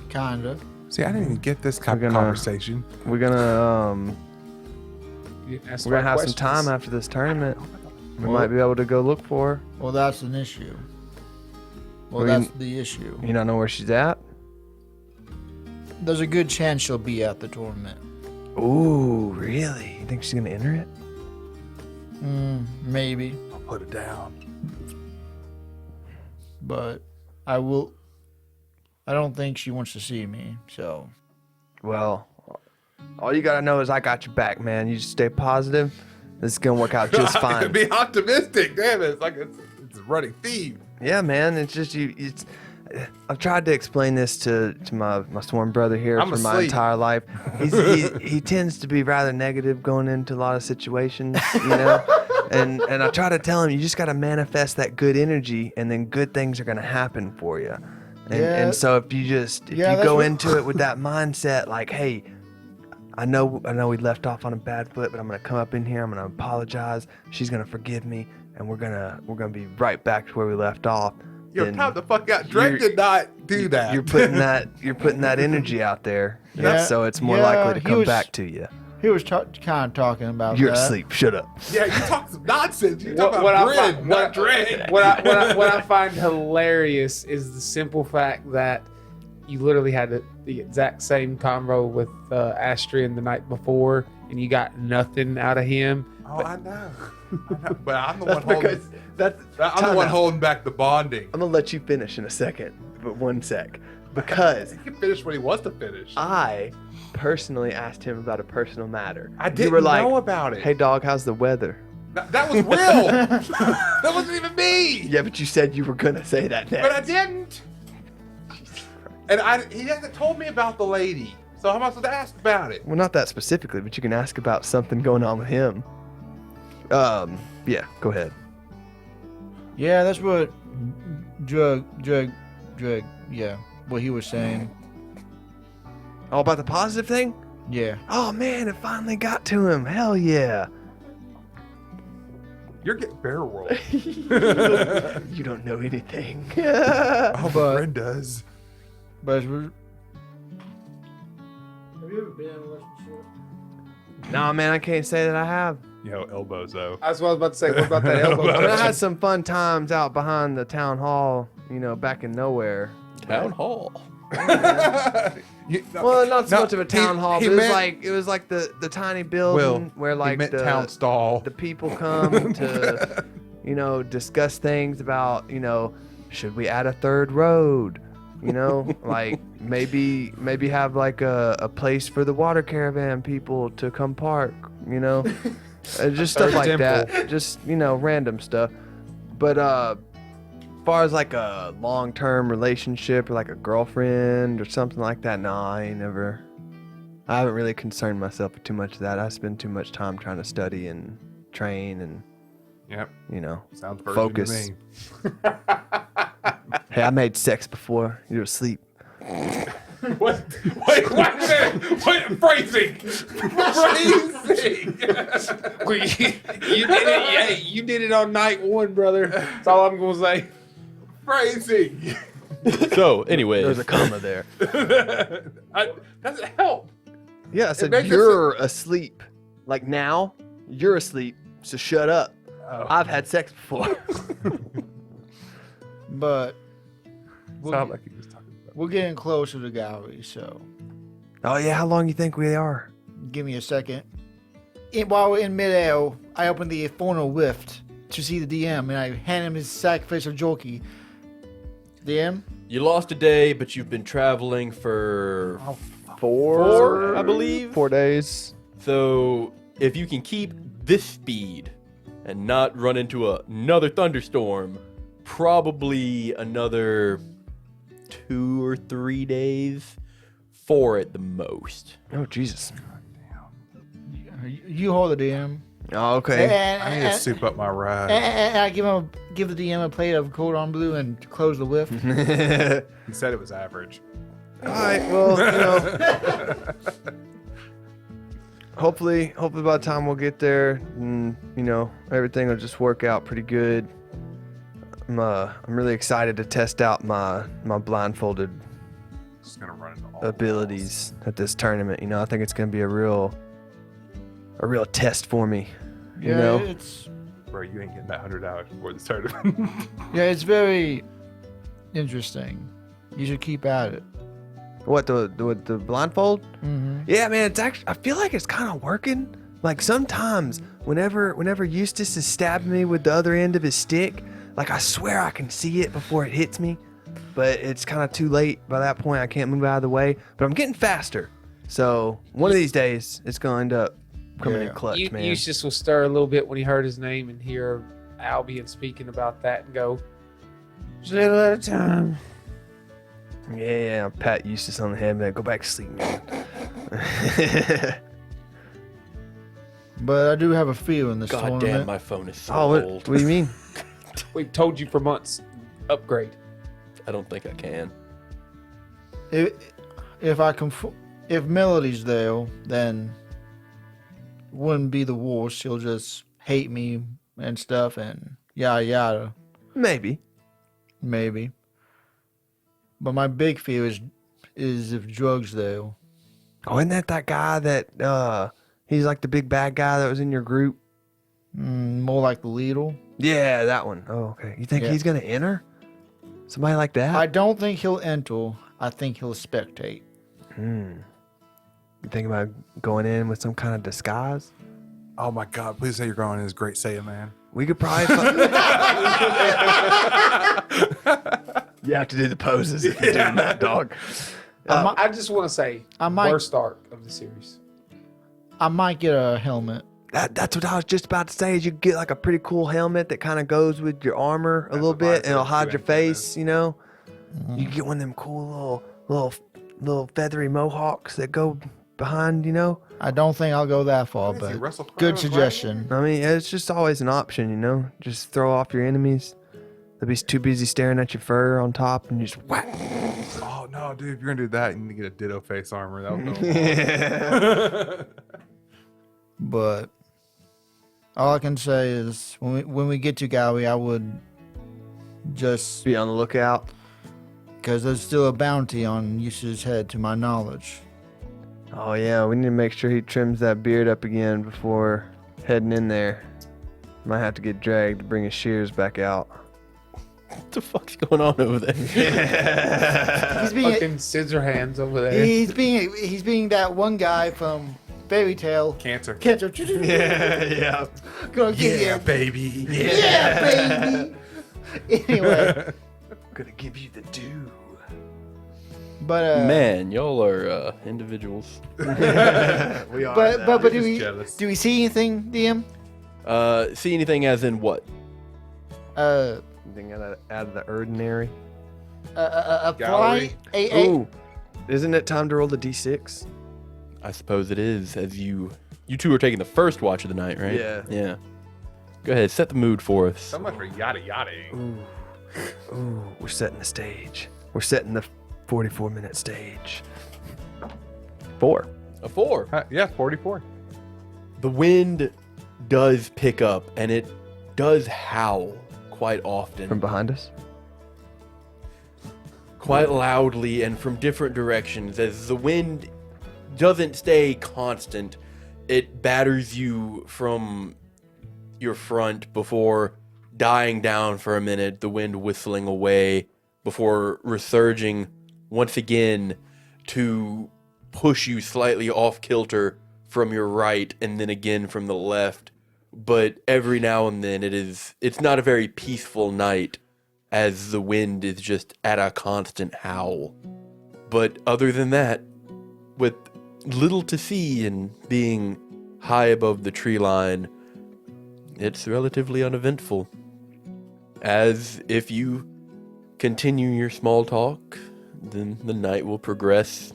Kinda. See, I didn't even get this We're gonna- conversation. We're gonna You didn't ask we're the gonna right have questions. some time after this tournament. We Well- might be able to go look for her. Well, that's an issue. Well, We- that's the issue. You not know where she's at? There's a good chance she'll be at the tournament. Ooh, really? You think she's gonna enter it? Maybe, I'll put it down. but I will. I don't think she wants to see me. So Well, all you gotta know is I got your back, man. You just stay positive. This is gonna work out just fine. Be optimistic. Damn it. It's a running theme. Yeah, man. It's just you. I've tried to explain this to my sworn brother here I'm for my asleep. entire life. He tends to be rather negative going into a lot of situations, you know. And I try to tell him you just gotta manifest that good energy, and then good things are gonna happen for you. And, Yeah. and so if you Yeah, that's go what- into it with that mindset, like, hey, I know we left off on a bad foot, but I'm gonna come up in here. I'm gonna apologize. She's gonna forgive me, and we're gonna be right back to where we left off. Yo, Then time the fuck out. Drake you're- did not do that. You're putting that energy out there, Yeah, so it's more yeah, likely to he come was- back to you. he was kind of talking about You're that. asleep. Shut up. Yeah, you talk some nonsense. You talk What about I Bryn, find- not Drake. What I find hilarious is the simple fact that you literally had the exact same convo with Astrian the night before, and you got nothing out of him. Oh, I know. But I'm the That's one holding. because that's. I'm the time one out. holding back the bonding. I'm gonna let you finish in a second, but one sec, because He can finish what he wants to finish. I personally asked him about a personal matter. I You didn't were like, know about it. "Hey, dog, how's the weather?" That was Will. That wasn't even me. Yeah, but you said you were gonna say that next. But I didn't. And he hasn't told me about the lady. So how am I supposed to ask about it? Well, not that specifically, but you can ask about something going on with him. Yeah, go ahead. Yeah, that's what drug. Yeah, what he was saying. Oh, about the positive thing? Yeah. Oh man, it finally got to him. Hell yeah. You're getting barrel rolled. You don't know anything. Oh, But- but Bryn does. But Nah, man, I can't say that I have. Yo, elbows though. That's what I was about to say. What about that elbow? I mean, I had touch? some fun times out behind the town hall, back in nowhere. Town hall. Well, not so No, much of a town he- hall, he but meant- it was like the tiny building where he like meant the town stall. the people come to discuss things about should we add a third road, like maybe have like a place for the water caravan people to come park, just stuff Third like temple. that, just random stuff. But as far as like a long-term relationship or like a girlfriend or something like that, nah, I haven't really concerned myself with too much of that. I spend too much time trying to study and train and Yep. Sounds virgin Focus. to me. Hey, I made sex before you were asleep. Wait a minute. Wait, phrasing. Phrasing. you did it. Hey, you did it on night one, brother. That's all I'm gonna say. Phrasing. So, anyway, There's a comma there. Doesn't help. Yeah, I said makes it you're asleep. Like now, you're asleep, so shut up. Oh. I've had sex before. but Sound like he was talking about. we're getting closer to Gowry, so Oh yeah, how long you think we are? give me a second. While we're in midair, I open the infernal rift to see the DM, and I hand him his sacrificial jockey. DM? you lost a day, but you've been traveling for Four, I believe. 4 days. So, if you can keep this speed and not run into another thunderstorm, probably another 2 or 3 days, 4 at the most. Oh Jesus. You hold the DM. Oh, okay. I need to soup up my ride. And I give the DM a plate of Cordon Bleu and close the rift. He said it was average. All right. Well, hopefully by the time we'll get there, everything will just work out pretty good. I'm really excited to test out my blindfolded. Just gonna run into abilities at this tournament. You know, I think it's gonna be a real test for me. You Yeah, know, it's Bro, you ain't getting that $100 before the tournament. yeah, it's very interesting. You should keep at it. what the blindfold? Mm-hmm. Yeah, man, it's actually, I feel like it's kind of working. Like sometimes whenever Eustace is stabbing me with the other end of his stick, like I swear I can see it before it hits me, but it's kind of too late. By that point, I can't move out of the way, but I'm getting faster. So one of these days, it's going to end up coming in clutch, man. Eustace will stir a little bit when he heard his name and hear Albion speaking about that and go, just a little at a time. Yeah, pat Eustace on the head, man. Go back to sleep, man. But I do have a fear in this God tournament. damn, my phone is so Oh, what old. do you mean? We've told you for months. Upgrade. I don't think I can. If Melody's there, then it wouldn't be the worst. She'll just hate me and stuff and yada yada. Maybe. Maybe. But my big fear is if Drug's there. Oh, isn't that guy that he's like the big bad guy that was in your group? More like the Lidl. Yeah, that one. Oh, okay. You think Yeah. he's gonna enter? Somebody like that? I don't think he'll enter. I think he'll spectate. You think about going in with some kind of disguise? Oh my God! Please say you're going in as Great Saiyan Man. We could probably. You have to do the poses if you're doing that, dog. I just want to say, I might- worst arc of the series. I might get a helmet. That's what I was just about to say. Is you get like a pretty cool helmet that kind of goes with your armor a little what I bit, and it'll said, hide two your antennas. face. You know, you can get one of them cool little feathery mohawks that go behind. You know, I don't think I'll go that far, What is he, but Russell Crowe good and suggestion. I mean, it's just always an option. You know, just throw off your enemies. They'll be too busy staring at your fur on top, and you just whack. Oh no, dude! If you're gonna do that, you need to get a Ditto face armor. That would go. Yeah. But all I can say is when we get to Gowry, I would just Be on the lookout. because there's still a bounty on Eustace's head, to my knowledge. Oh yeah, we need to make sure he trims that beard up again before heading in there. Might have to get dragged to bring his shears back out. What the fuck's going on over there? He's being Fucking scissor hands over there. he's being that one guy from Fairy Tale. Cancer. Cancer. Yeah. Gonna get Yeah, you. baby. Yeah, baby. Anyway, Gonna give you the dew. but Man, y'all are individuals. We are. but do just we jealous. do we see anything, DM? See anything as in what? Anything out of the ordinary? A Gowry. fly. A Ooh, isn't it time to roll the d6? I suppose it is, as you two are taking the first watch of the night, right? Yeah. Yeah. Go ahead, set the mood for us. So much for yada yada. Ooh, we're setting the stage. We're setting the 44-minute stage. 4. A 4. Yeah, 44. The wind does pick up, and it does howl quite often. From behind us? Quite loudly and from different directions. As the wind doesn't stay constant, it batters you from your front before dying down for a minute, the wind whistling away, before resurging once again to push you slightly off kilter from your right and then again from the left. But every now and then it's not a very peaceful night, as the wind is just at a constant howl. But other than that, with little to see and being high above the tree line, it's relatively uneventful. As if you continue your small talk, then the night will progress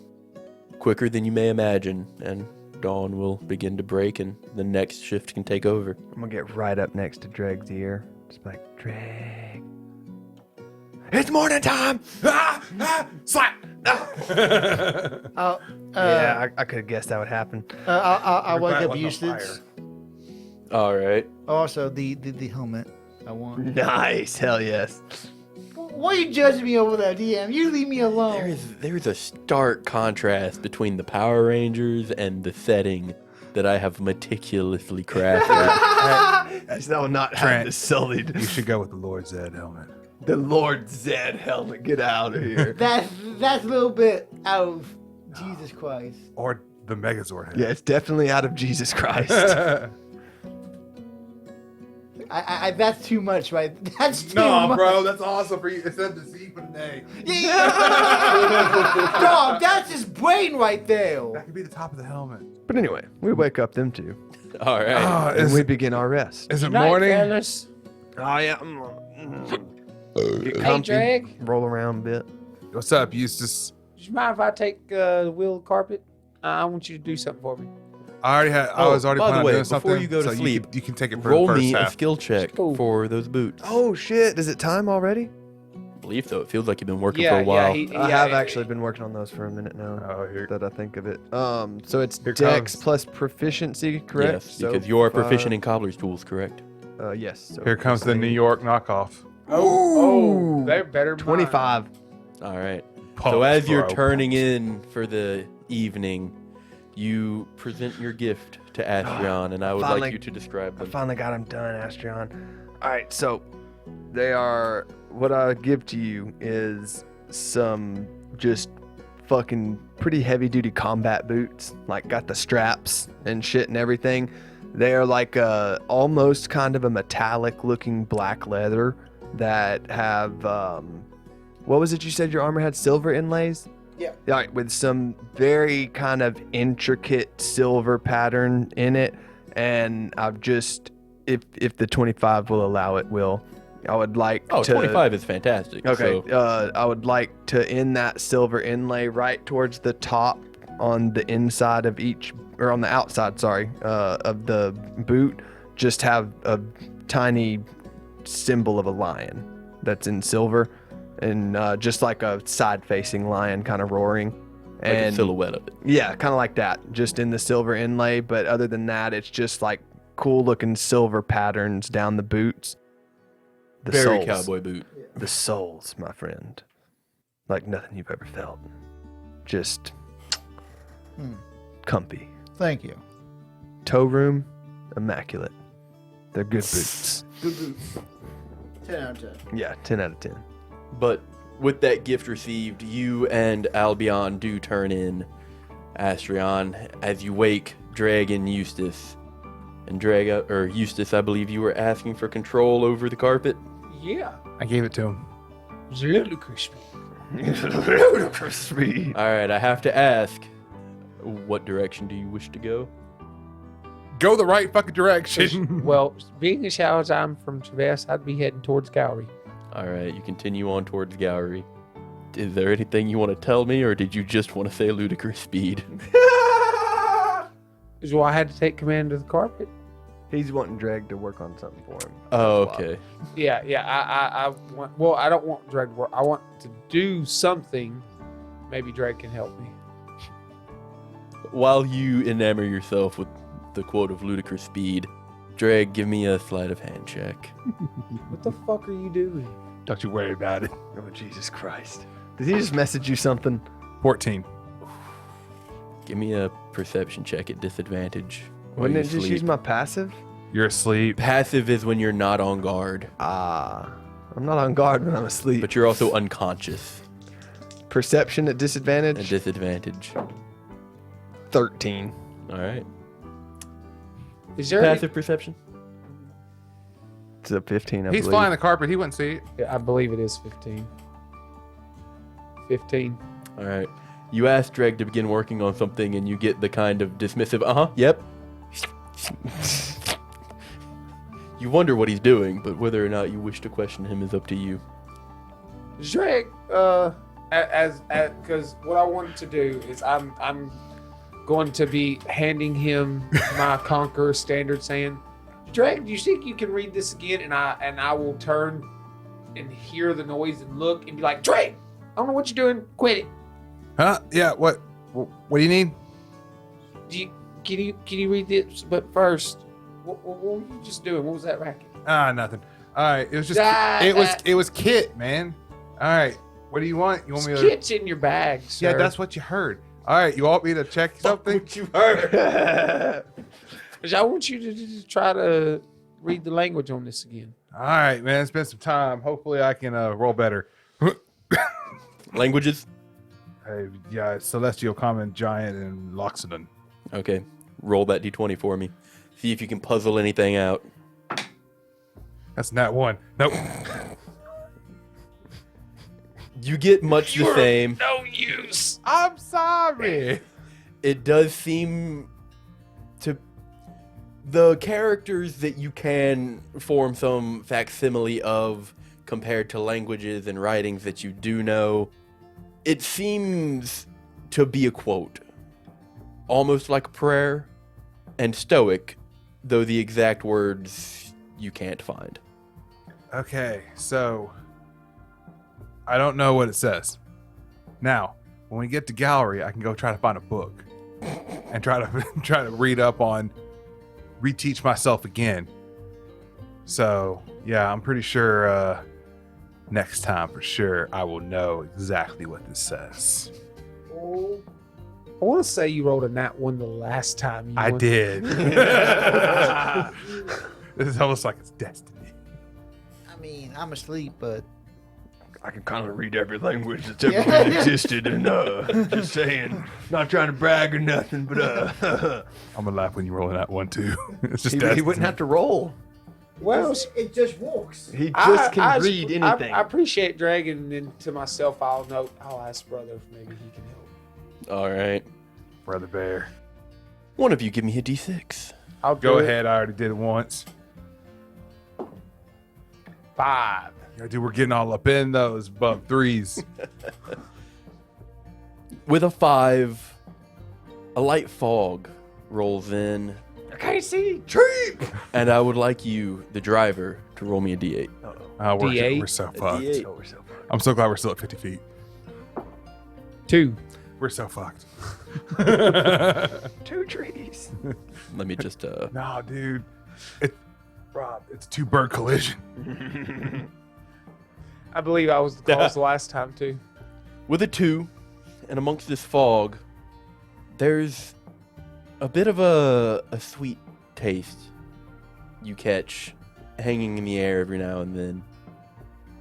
quicker than you may imagine, and dawn will begin to break and the next shift can take over. I'm gonna get right up next to Dreg's ear. Just like, Dreg. It's morning time! Slap! Yeah, I could have guessed that would happen. I wake Everybody up was on Eustace. All right. Also, the helmet I want. Nice, hell yes. Why are you judging me over there, DM? You leave me alone. There's a stark contrast between the Power Rangers and the setting that I have meticulously crafted. He's now not Trent. having this sullied. You should go with the Lord Zed helmet. The Lord Zed helmet. Get out of here. That's a little bit out of Jesus Christ. Or the Megazord helmet. Yeah, it's definitely out of Jesus Christ. I that's too much, right? That's too No, much. bro, that's awesome for you. It said the Z for the day. Dog, that's his brain right there. That could be the top of the helmet. But anyway, we wake up them two, All right. and Is, we begin our rest. is it Night, morning? fellas. Oh yeah. Get Hey, comfy, Drag. roll around a bit. What's up, Eustace? Do you mind if I take the wheel of carpet? I want you to do something for me. I was already by the planning on way, doing before something. you go to so sleep, you can take it for Roll the first me a half. skill check Cool. for those boots. Oh shit! Is it time already? I believe so. It feels like you've been working Yeah, for a while. I have actually been working on those for a minute now. Oh, here. That I think of it. So it's Here Dex comes- plus proficiency, correct? Yes, because you are proficient in. in cobbler's tools, correct? Yes. So Here comes the New York knockoff. Oh, they're better. than mine. 25. All right. Pumps, So as you're bro, turning pumps. in for the evening, you present your gift to Astrion, and I would Finally- like you to describe I them. finally got them done, Astrion. All right, so they are. What I give to you is some just fucking pretty heavy duty combat boots, like got the straps and shit and everything. They are like almost kind of a metallic looking black leather that have what was it you said your armor had? Silver inlays? Yeah. Like with some very kind of intricate silver pattern in it. And I've just, if the 25 will allow it, I would like Oh, to 25 is fantastic. Okay, So, I would like to in that silver inlay right towards the top on the inside of each, or on the outside, sorry, of the boot, just have a tiny symbol of a lion that's in silver, and just like a side-facing lion kind of roaring. like a silhouette of it. Yeah, kind of like that, just in the silver inlay. But other than that, it's just like cool-looking silver patterns down the boots. The Very soles. cowboy boot. The soles, my friend. Like nothing you've ever felt. Just comfy. Thank you. Toe room, immaculate. They're good boots. Good boots. 10 out of 10. Yeah, 10 out of 10. But with that gift received, you and Albion do turn in Astrion as you wake Drag and Eustace. And Eustace, I believe you were asking for control over the carpet. Yeah. I gave it to him. It's ludicrous. Ludicrous speed. All right, I have to ask, what direction do you wish to go? Go the right fucking direction. Well, being as how as I'm from Traverse, I'd be heading towards Gowry. All right, you continue on towards Gowry. Is there anything you want to tell me, or did you just want to say ludicrous speed? Is why I had to take command of the carpet. He's wanting Dreg to work on something for him. Oh, That's why. okay. Yeah. I want. Well, I don't want Drake to work. I want to do something. Maybe Drake can help me. While you enamor yourself with the quote of ludicrous speed, Drag, give me a sleight of hand check. What the fuck are you doing? Don't you worry about it. Oh, Jesus Christ. Did he just message you something? 14. Give me a perception check at disadvantage. while Wouldn't you it just sleep. use my passive? You're asleep. Passive is when you're not on guard, I'm not on guard when I'm asleep. but you're also unconscious Perception at at disadvantage? disadvantage. 13. All right. Is there? Any, Passive perception? It's a 15, I He's believe. flying the carpet. He wouldn't see it. Yeah, I believe it is 15. 15. All right. You ask Dreg to begin working on something, and you get the kind of dismissive, yep. You wonder what he's doing, but whether or not you wish to question him is up to you. Drake, because what I wanted to do is I'm going to be handing him my Conqueror standard, saying, Drake, do you think you can read this again? And I will turn and hear the noise and look and be like, Drake, I don't know what you're doing. Quit it. Huh? Yeah. What do you need? Can you read this? But first, what were you just doing? What was that racket? Nothing. All right. It was just. Ah, it was Kit, man. All right. What do you want? You want me to? Shit's in your bag, sir. Yeah, that's what you heard. All right. You want me to check something? What you heard? 'Cause I want you to try to read the language on this again. All right, man. It's been some time. Hopefully, I can roll better. Languages? Yeah, Celestial, Common, Giant, and Loxodon. Okay. Roll that d20 for me. See if you can puzzle anything out. That's not one. Nope. You get much the same. No use. I'm sorry. It does seem to... The characters that you can form some facsimile of compared to languages and writings that you do know, it seems to be a quote. Almost like a prayer, and stoic, though the exact words you can't find. Okay, so I don't know what it says. Now, when we get to Gowry, I can go try to find a book and try to read up on, reteach myself again. So yeah, I'm pretty sure next time for sure I will know exactly what this says. Oh, I want to say you rolled a nat 1 the last time. You I won. did. This is almost like it's destiny. I mean, I'm asleep, but I can kind of read every language that's ever been existed, and just saying, not trying to brag or nothing, but I'm gonna laugh when you roll that one too. It's just he destiny. wouldn't have to roll. Well, it just walks. He just can read anything. I appreciate dragging into myself. I'll ask brother if maybe he can help. All right. Brother Bear. One of you give me a d6. I'll Go do it. ahead. I already did it once. 5. Yeah, dude, we're getting all up in those bump threes. With a 5, a light fog rolls in, I can't see. and I would like you, the driver, to roll me a d8. Oh, D8? we're so fucked. D8. Oh, we're so fucked. I'm so glad we're still at 50 feet. 2. We're so fucked. 2 trees. Let me just No, dude. Rob, it's a 2-bird collision. I believe I was the cause last time too. With a 2, and amongst this fog, there's a bit of a sweet taste you catch hanging in the air every now and then.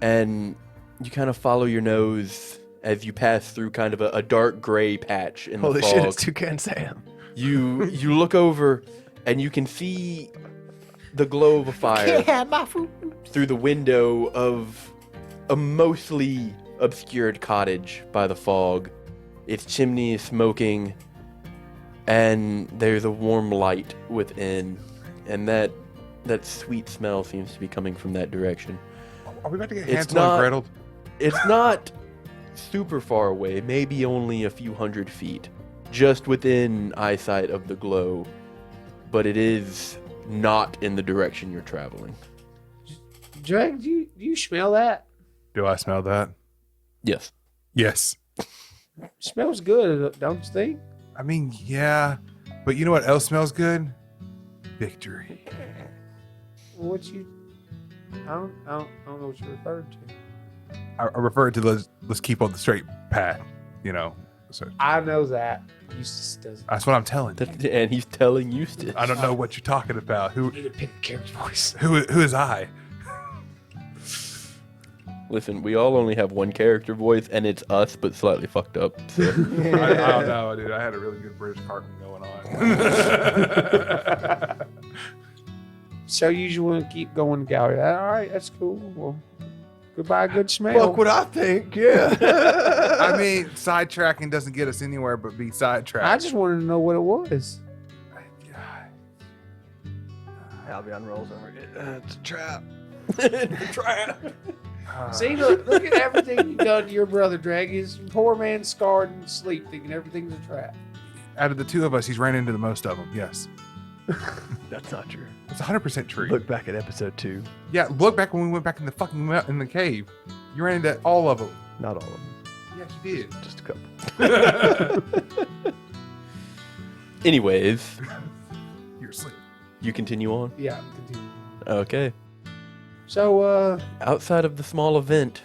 And you kind of follow your nose as you pass through kind of a dark gray patch in the Holy fog. shit, it's Toucan Sam. You look over, and you can see the glow of a fire Yeah, my food. through the window of a mostly obscured cottage by the fog. Its chimney is smoking, and there's a warm light within, and that sweet smell seems to be coming from that direction. Are we about to get It's Hansel not- and Gretel? It's not super far away, maybe only a few hundred feet, just within eyesight of the glow, but it is not in the direction you're traveling. Drag, do you smell that? Do I smell that? Yes. Yes. Smells good, don't you think? I mean, yeah. But you know what else smells good? Victory. What you? I don't know what you're referring to. I refer to let's keep on the straight path, you know. So I know that. Eustace doesn't. that's what I'm telling you. And he's telling Eustace. I don't know what you're talking about. You need to pick a character voice. Who is I? Listen, we all only have one character voice, and it's us, but slightly fucked up. So. I don't know, dude. I had a really good British cartoon going on. So you just want to keep going, Gowry. All right, that's cool. Well, goodbye, good smell. Fuck what I think, yeah. I mean, sidetracking doesn't get us anywhere but be sidetracked. I just wanted to know what it was. Albion rolls over. It's a trap. See, look at everything you've done to your brother, Drag. His poor man scarred and asleep, thinking everything's a trap. Out of the two of us, he's ran into the most of them. Yes, That's not true. it's 100% true. Look back at episode 2. Yeah, look back when we went back in the fucking in the cave. You ran into all of them. Not all of them. Yes, you did. Just a couple. Anyways, You're asleep. you continue on. Yeah, continue. Okay. So, Outside of the small event,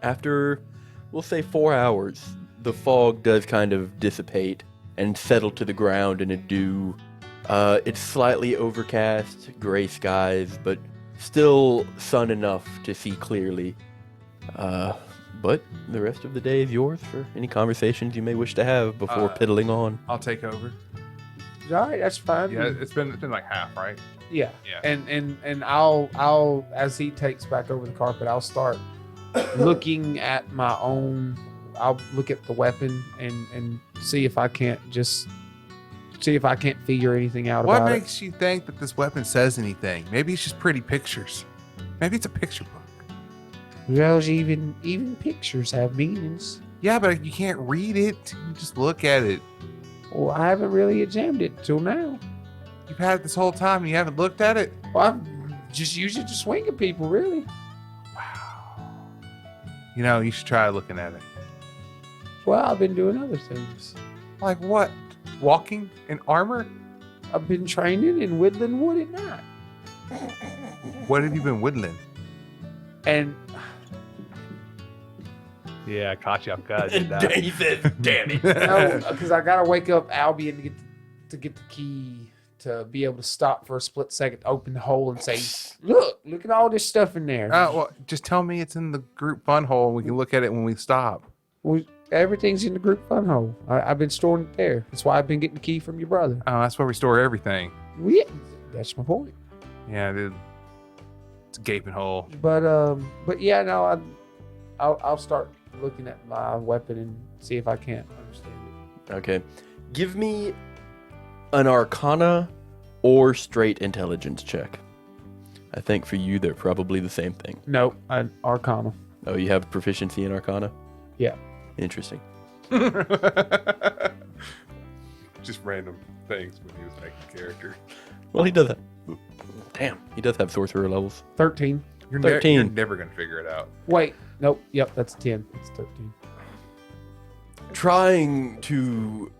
After, we'll say 4 hours, the fog does kind of dissipate and settle to the ground in a dew. It's slightly overcast, gray skies, but still sun enough to see clearly. But the rest of the day is yours for any conversations you may wish to have before piddling on. I'll take over. All right, that's fine. Yeah, it's been like half, right? Yeah. Yeah. And I'll as he takes back over the carpet, I'll start looking at my own. I'll look at the weapon and see if I can't figure anything out What about makes you think that this weapon says anything? Maybe it's just pretty pictures. Maybe it's a picture book. it. Well, even pictures have meanings. Yeah, but you can't read it. You just look at it. Well, I haven't really examined it till now. You've had it this whole time and you haven't looked at it? Well, I've just used it to swing at people, really. Wow. You know, you should try looking at it. Well, I've been doing other things. Like what? Walking in armor? I've been training in woodland wood at night. What have you been whittling? And Yeah, I caught you off guard. He says, damn it. because I gotta wake up Albion to get the key to be able to stop for a split second, open the hole, and say, look at all this stuff in there. Well, just tell me it's in the group fun hole and we can look at it when we stop. Well, everything's in the group fun hole. I've been storing it there. That's why I've been getting the key from your brother. Oh, that's where we store everything. Well, yeah, that's my point. Yeah, dude. It's a gaping hole. But yeah, no, I'll start looking at my weapon and see if I can't understand it. Okay. Give me an Arcana or straight intelligence check. I think for you, they're probably the same thing. Nope, an Arcana. Oh, you have proficiency in Arcana? Yeah. Interesting. Just random things when he was making character. Well, he does have... Damn, he does have sorcerer levels. 13. You're 13. You're never going to figure it out. Wait, nope, yep, that's 10. It's 13. Trying to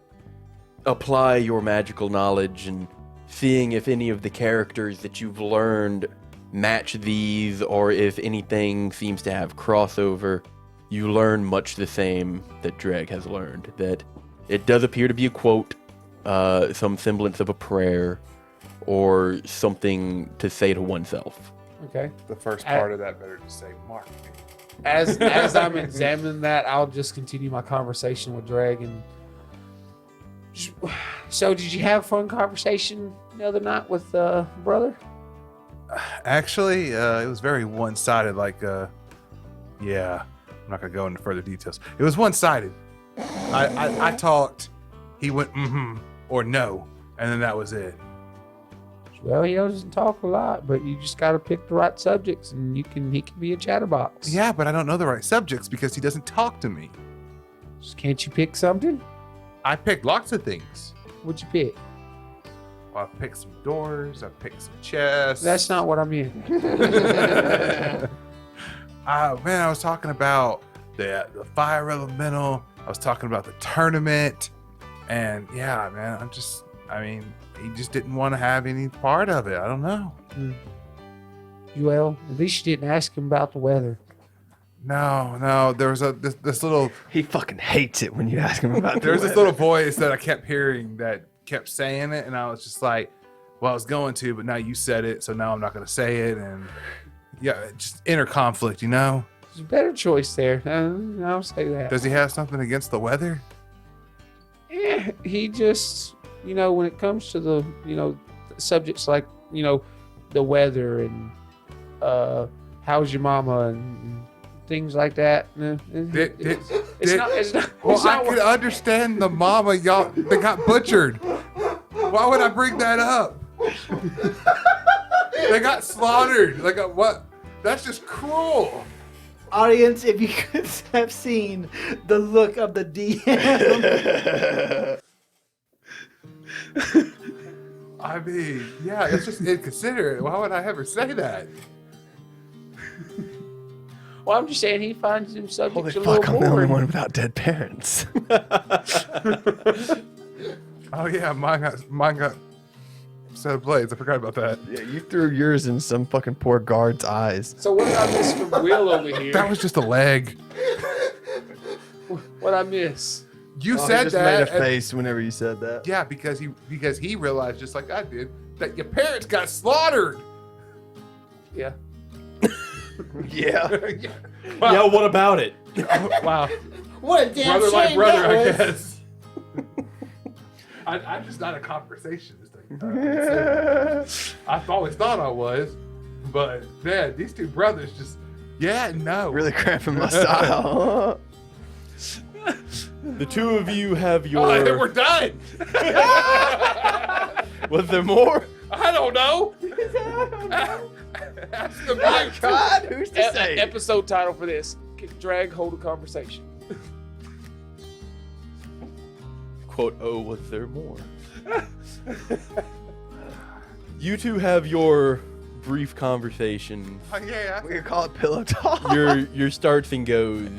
apply your magical knowledge and seeing if any of the characters that you've learned match these or if anything seems to have crossover, you learn much the same that Dreg has learned. That it does appear to be a quote, some semblance of a prayer, or something to say to oneself. Okay. The first part of that better just say marketing. As I'm examining that, I'll just continue my conversation with Dreg. And so, did you have a fun conversation the other night with brother? Actually, it was very one-sided. Yeah, I'm not gonna go into further details. It was one-sided. I talked. He went or no, and then that was it. Well, he doesn't talk a lot, but you just got to pick the right subjects, and he can be a chatterbox. Yeah, but I don't know the right subjects because he doesn't talk to me. Just can't you pick something? I picked lots of things. What'd you pick? Well, I picked some doors. I picked some chests. That's not what I meant. Man, I was talking about the fire elemental. I was talking about the tournament, and yeah, man, he just didn't want to have any part of it. I don't know. Well, at least you didn't ask him about the weather. No, there was this little. He fucking hates it when you ask him about There's this little voice that I kept hearing that kept saying it, and I was just like, well, I was going to, but now you said it, so now I'm not going to say it, and yeah, just inner conflict, you know. There's a better choice there. I'll say that. Does he have something against the weather? Yeah, he just, when it comes to the, subjects like, the weather and how's your mama and things like that. It's not. Well, I could understand the mama y'all that got butchered. Why would I bring that up? They got slaughtered. Like what? That's just cruel. Audience, if you could have seen the look of the DM. I mean, yeah, it's just inconsiderate. Why would I ever say that? Well, I'm just saying he finds them subjects Holy a little fuck, I'm the only boring. one without dead parents. Oh yeah, mine got set of blades. I forgot about that. Yeah, you threw yours in some fucking poor guard's eyes. So what did I miss from Will over here? That was just a leg. What I miss? You Oh, he said just that. made a and- face whenever you said that. Yeah, because he realized, just like I did, that your parents got slaughtered. Yeah. Yeah. Yeah. Yeah, what about it? Wow. What a damn Brother like shame brother, that I was. guess. I'm just not a conversationist. I've always thought I was, but man, these two brothers just, yeah, no. Really cramping my style. The two of you have Oh, and your. we're done. Was there more? I don't know. Ask the man. God, who's to say? Episode title for this: Drag Hold a Conversation. Quote, oh, was there more? You two have your brief conversation. Oh, yeah. We could call it pillow talk. Your starts and goes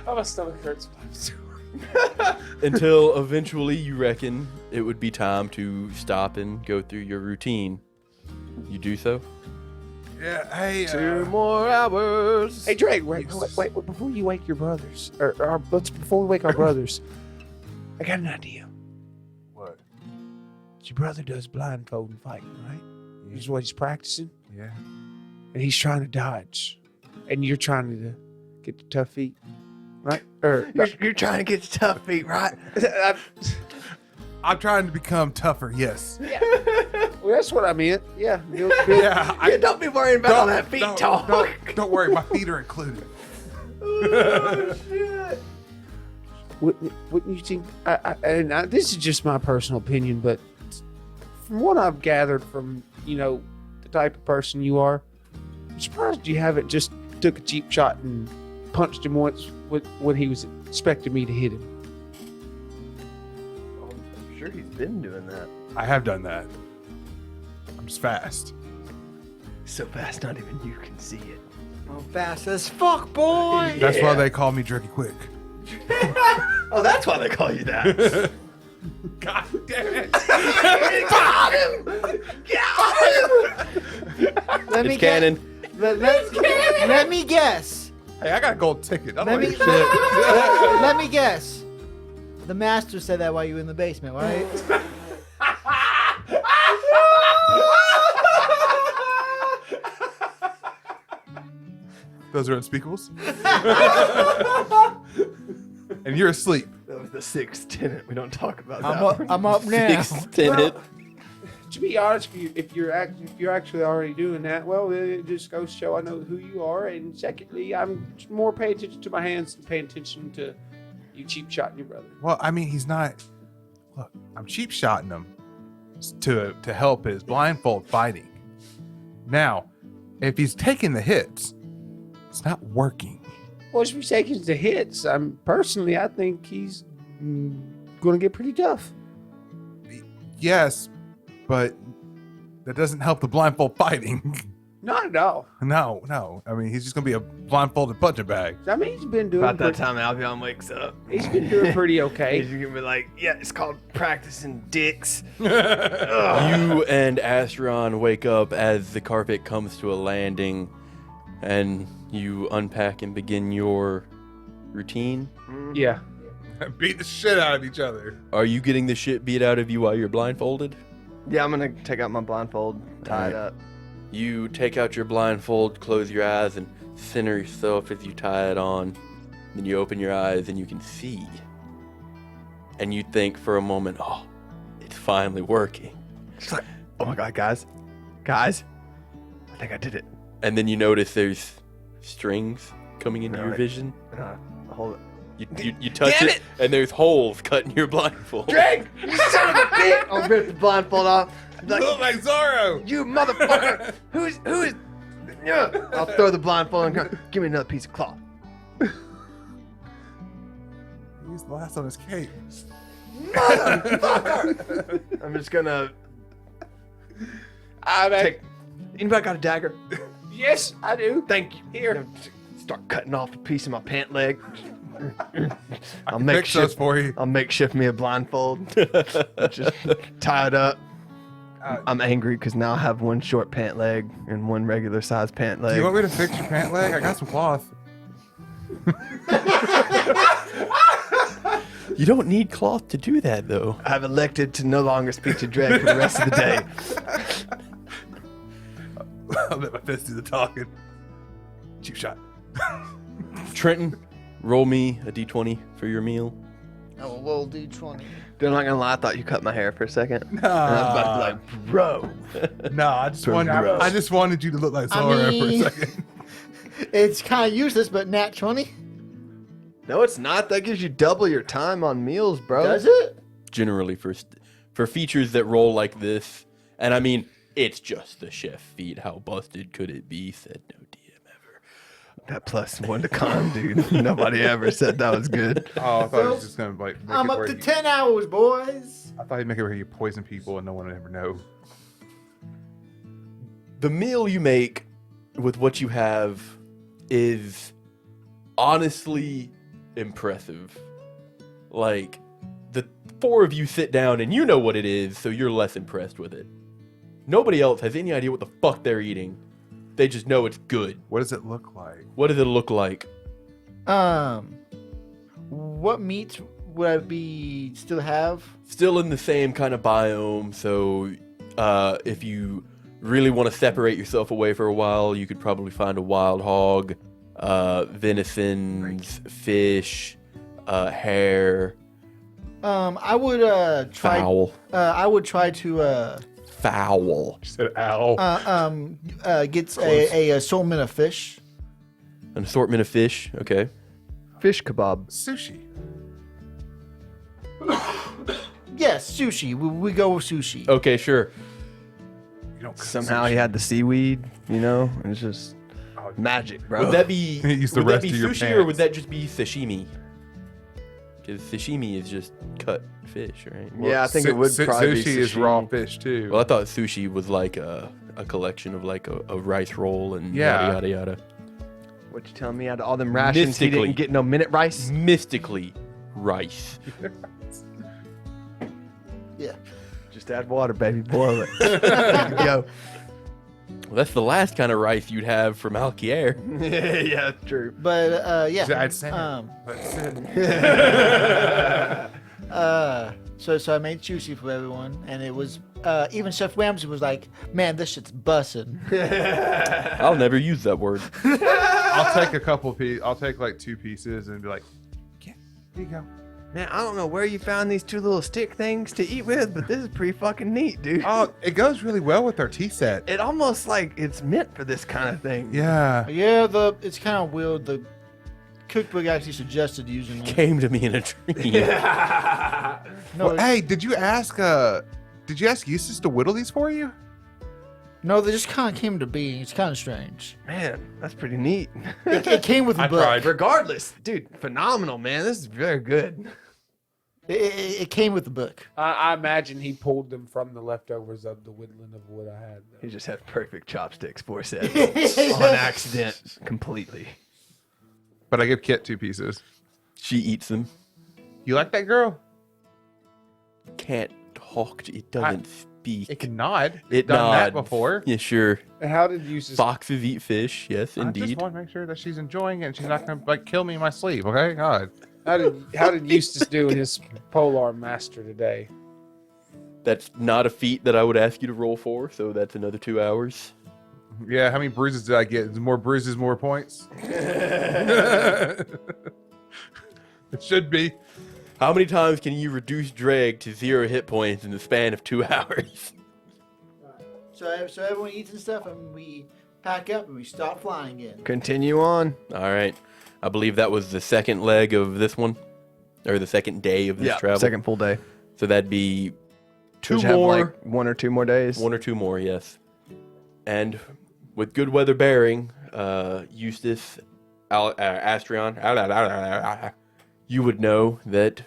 Oh, my stomach hurts. until eventually you reckon it would be time to stop and go through your routine. You do so? Yeah, hey. 2 more hours. Hey, Drake, wait, before you wake your brothers, or before we wake our brothers, I got an idea. What? Your brother does blindfold and fighting, right? This is what he's practicing, Yeah. and he's trying to dodge, and you're trying to get the tough feet, right? Or You're trying to get the tough feet, right? I'm trying to become tougher, yes. well, that's what I meant. Yeah. Yeah, Yeah, don't be worrying about all that feet talk. Don't worry, my feet are included. Oh, shit. Wouldn't you think? This is just my personal opinion, but from what I've gathered from the type of person you are, I'm surprised you haven't just took a cheap shot and punched him once when he was expecting me to hit him. I'm sure he's been doing that. I have done that. I'm just fast. So fast, not even you can see it. I'm fast as fuck, boy. That's why they call me Jerky Quick. Oh, that's why they call you that. God damn it. Got him! Let me It's canon. Let me guess. Hey, I got a gold ticket. I don't Let me like shit. let me guess. The master said that while you were in the basement, right? Those are unspeakables. And you're asleep. That was the 6th tenant. We don't talk about I'm that up, one. I'm up now. Extended. To be honest, if you're actually already doing that, well, it just goes to show I know who you are, and secondly, I'm more paying attention to my hands and paying attention to you cheap shotting your brother. Well, I mean, he's not. Look, I'm cheap shotting him to help his blindfold fighting. Now, if he's taking the hits, it's not working. Well, if he's taking the hits, personally, I think he's going to get pretty tough. Yes, but that doesn't help the blindfold fighting. Not at all. No. I mean, he's just gonna be a blindfolded punching bag. I mean, he's been doing About that time Albion wakes up. He's been doing pretty okay. He's gonna be like, yeah, it's called practicing dicks. You and Astron wake up as the carpet comes to a landing, and you unpack and begin your routine. Yeah. Beat the shit out of each other. Are you getting the shit beat out of you while you're blindfolded? Yeah, I'm gonna take out my blindfold, tie it Alright. up. You take out your blindfold, close your eyes, and center yourself as you tie it on. Then you open your eyes and you can see. And you think for a moment, oh, it's finally working. It's like, oh my god, guys, I think I did it. And then you notice there's strings coming into your Right. vision. Hold it. You touch Damn it, and there's holes cut in your blindfold. Drake, you son of a bitch! I'll rip the blindfold off. Like, Look like Zorro. you motherfucker! Who is? Yeah. I'll throw the blindfold and go, give me another piece of cloth. He's the last on his cape. Motherfucker! I'm just gonna take. Anybody got a dagger? Yes, I do. Thank you. Here. I'm gonna start cutting off a piece of my pant leg. I'll fix those for you. I'll makeshift me a blindfold. Just tie it up. I'm angry because now I have one short pant leg and one regular size pant Do leg. you want me to fix your pant leg? I got some cloth. You don't need cloth to do that, though. I've elected to no longer speak to Drake for the rest of the day. I'll let my fist do the talking. Cheap shot. Trenton, roll me a d20 for your meal. Oh, roll D20. Dude, I'm not gonna lie, I thought you cut my hair for a second. And I was about to be like, bro. No, I just wanted you to look like Sora for a second. It's kind of useless, but nat 20. No, it's not. That gives you double your time on meals, bro. Does it? Generally, for features that roll like this, and I mean, it's just the chef feat. How busted could it be? Said no DM ever. That +1 to con, dude. Nobody ever said that was good. Oh, I thought it was just gonna like. Make I'm it up where to you- 10 hours, boys. I thought he'd make it where you poison people and no one would ever know. The meal you make with what you have is honestly impressive. Like, the four of you sit down and you know what it is, so you're less impressed with it. Nobody else has any idea what the fuck they're eating. They just know it's good. What does it look like? What does it look like? What meat would I still have? Still in the same kind of biome, so if you really want to separate yourself away for a while, you could probably find a wild hog, venison, fish, hare, I would try. fowl. I would try to Fowl. She said owl. get a assortment of fish. An assortment of fish, okay. Fish kebab. Sushi. Yes, sushi. We go with sushi. Okay, sure. You don't cook Somehow sushi. he had the seaweed, you know? It's just magic, bro. Would that be, Use the would that rest be of your sushi or would pants. that just be sashimi? Because sashimi is just cut fish, right? Yeah, I think it would probably be sushi is raw sashimi. fish too. Well, I thought sushi was like a collection of like a rice roll and Yeah. yada yada yada. What you telling me? Out of all them rations, he Mystically. didn't get no minute rice? Mystically, rice. Yeah. Just add water, baby. Boil it. There you go. Well, that's the last kind of rice you'd have from Alkier. Yeah, true. But yeah. I'd say. So I made sushi for everyone, and it was even Chef Ramsay was like, "Man, this shit's bussin'." I'll never use that word. I'll take a couple pieces. I'll take like 2 pieces and be like, "Yeah, here you go." Man, I don't know where you found these 2 little stick things to eat with, but this is pretty fucking neat, dude. Oh, it goes really well with our tea set. It almost like it's meant for this kind of thing. Yeah. Yeah, it's kind of weird. The cookbook actually suggested using one. Came to me in a dream. No, Well, hey, did you ask Eustace to whittle these for you? no, they just kind of came to be. It's kind of strange. Man, that's pretty neat. It came with the book. Regardless, dude, phenomenal, man. This is very good. It came with the book. I imagine he pulled them from the leftovers of the whittling of what I had. He just had perfect chopsticks for set on accident, completely. But I give Kit 2 pieces. She eats them. You like that girl? Can't talk. It doesn't speak. It can nod. It Done that nods. before. Yeah, sure. How did you just Foxes eat fish. Yes, I just indeed. want to make sure that she's enjoying it and she's not gonna like kill me in my sleep. Okay, God. how did Eustace do in his polar master today? That's not a feat that I would ask you to roll for, so that's another 2 hours. Yeah, how many bruises did I get? More bruises, more points. It should be. How many times can you reduce Dreg to 0 hit points in the span of 2 hours? So everyone eats and stuff, and we pack up and we start flying again. Continue on. All right. I believe that was the second leg of this one, or the second day of this travel. second full day. So that'd be 2 Should have more, like 1 or 2 more days. 1 or 2 more, yes. And with good weather bearing, Eustace, Astrion, you would know that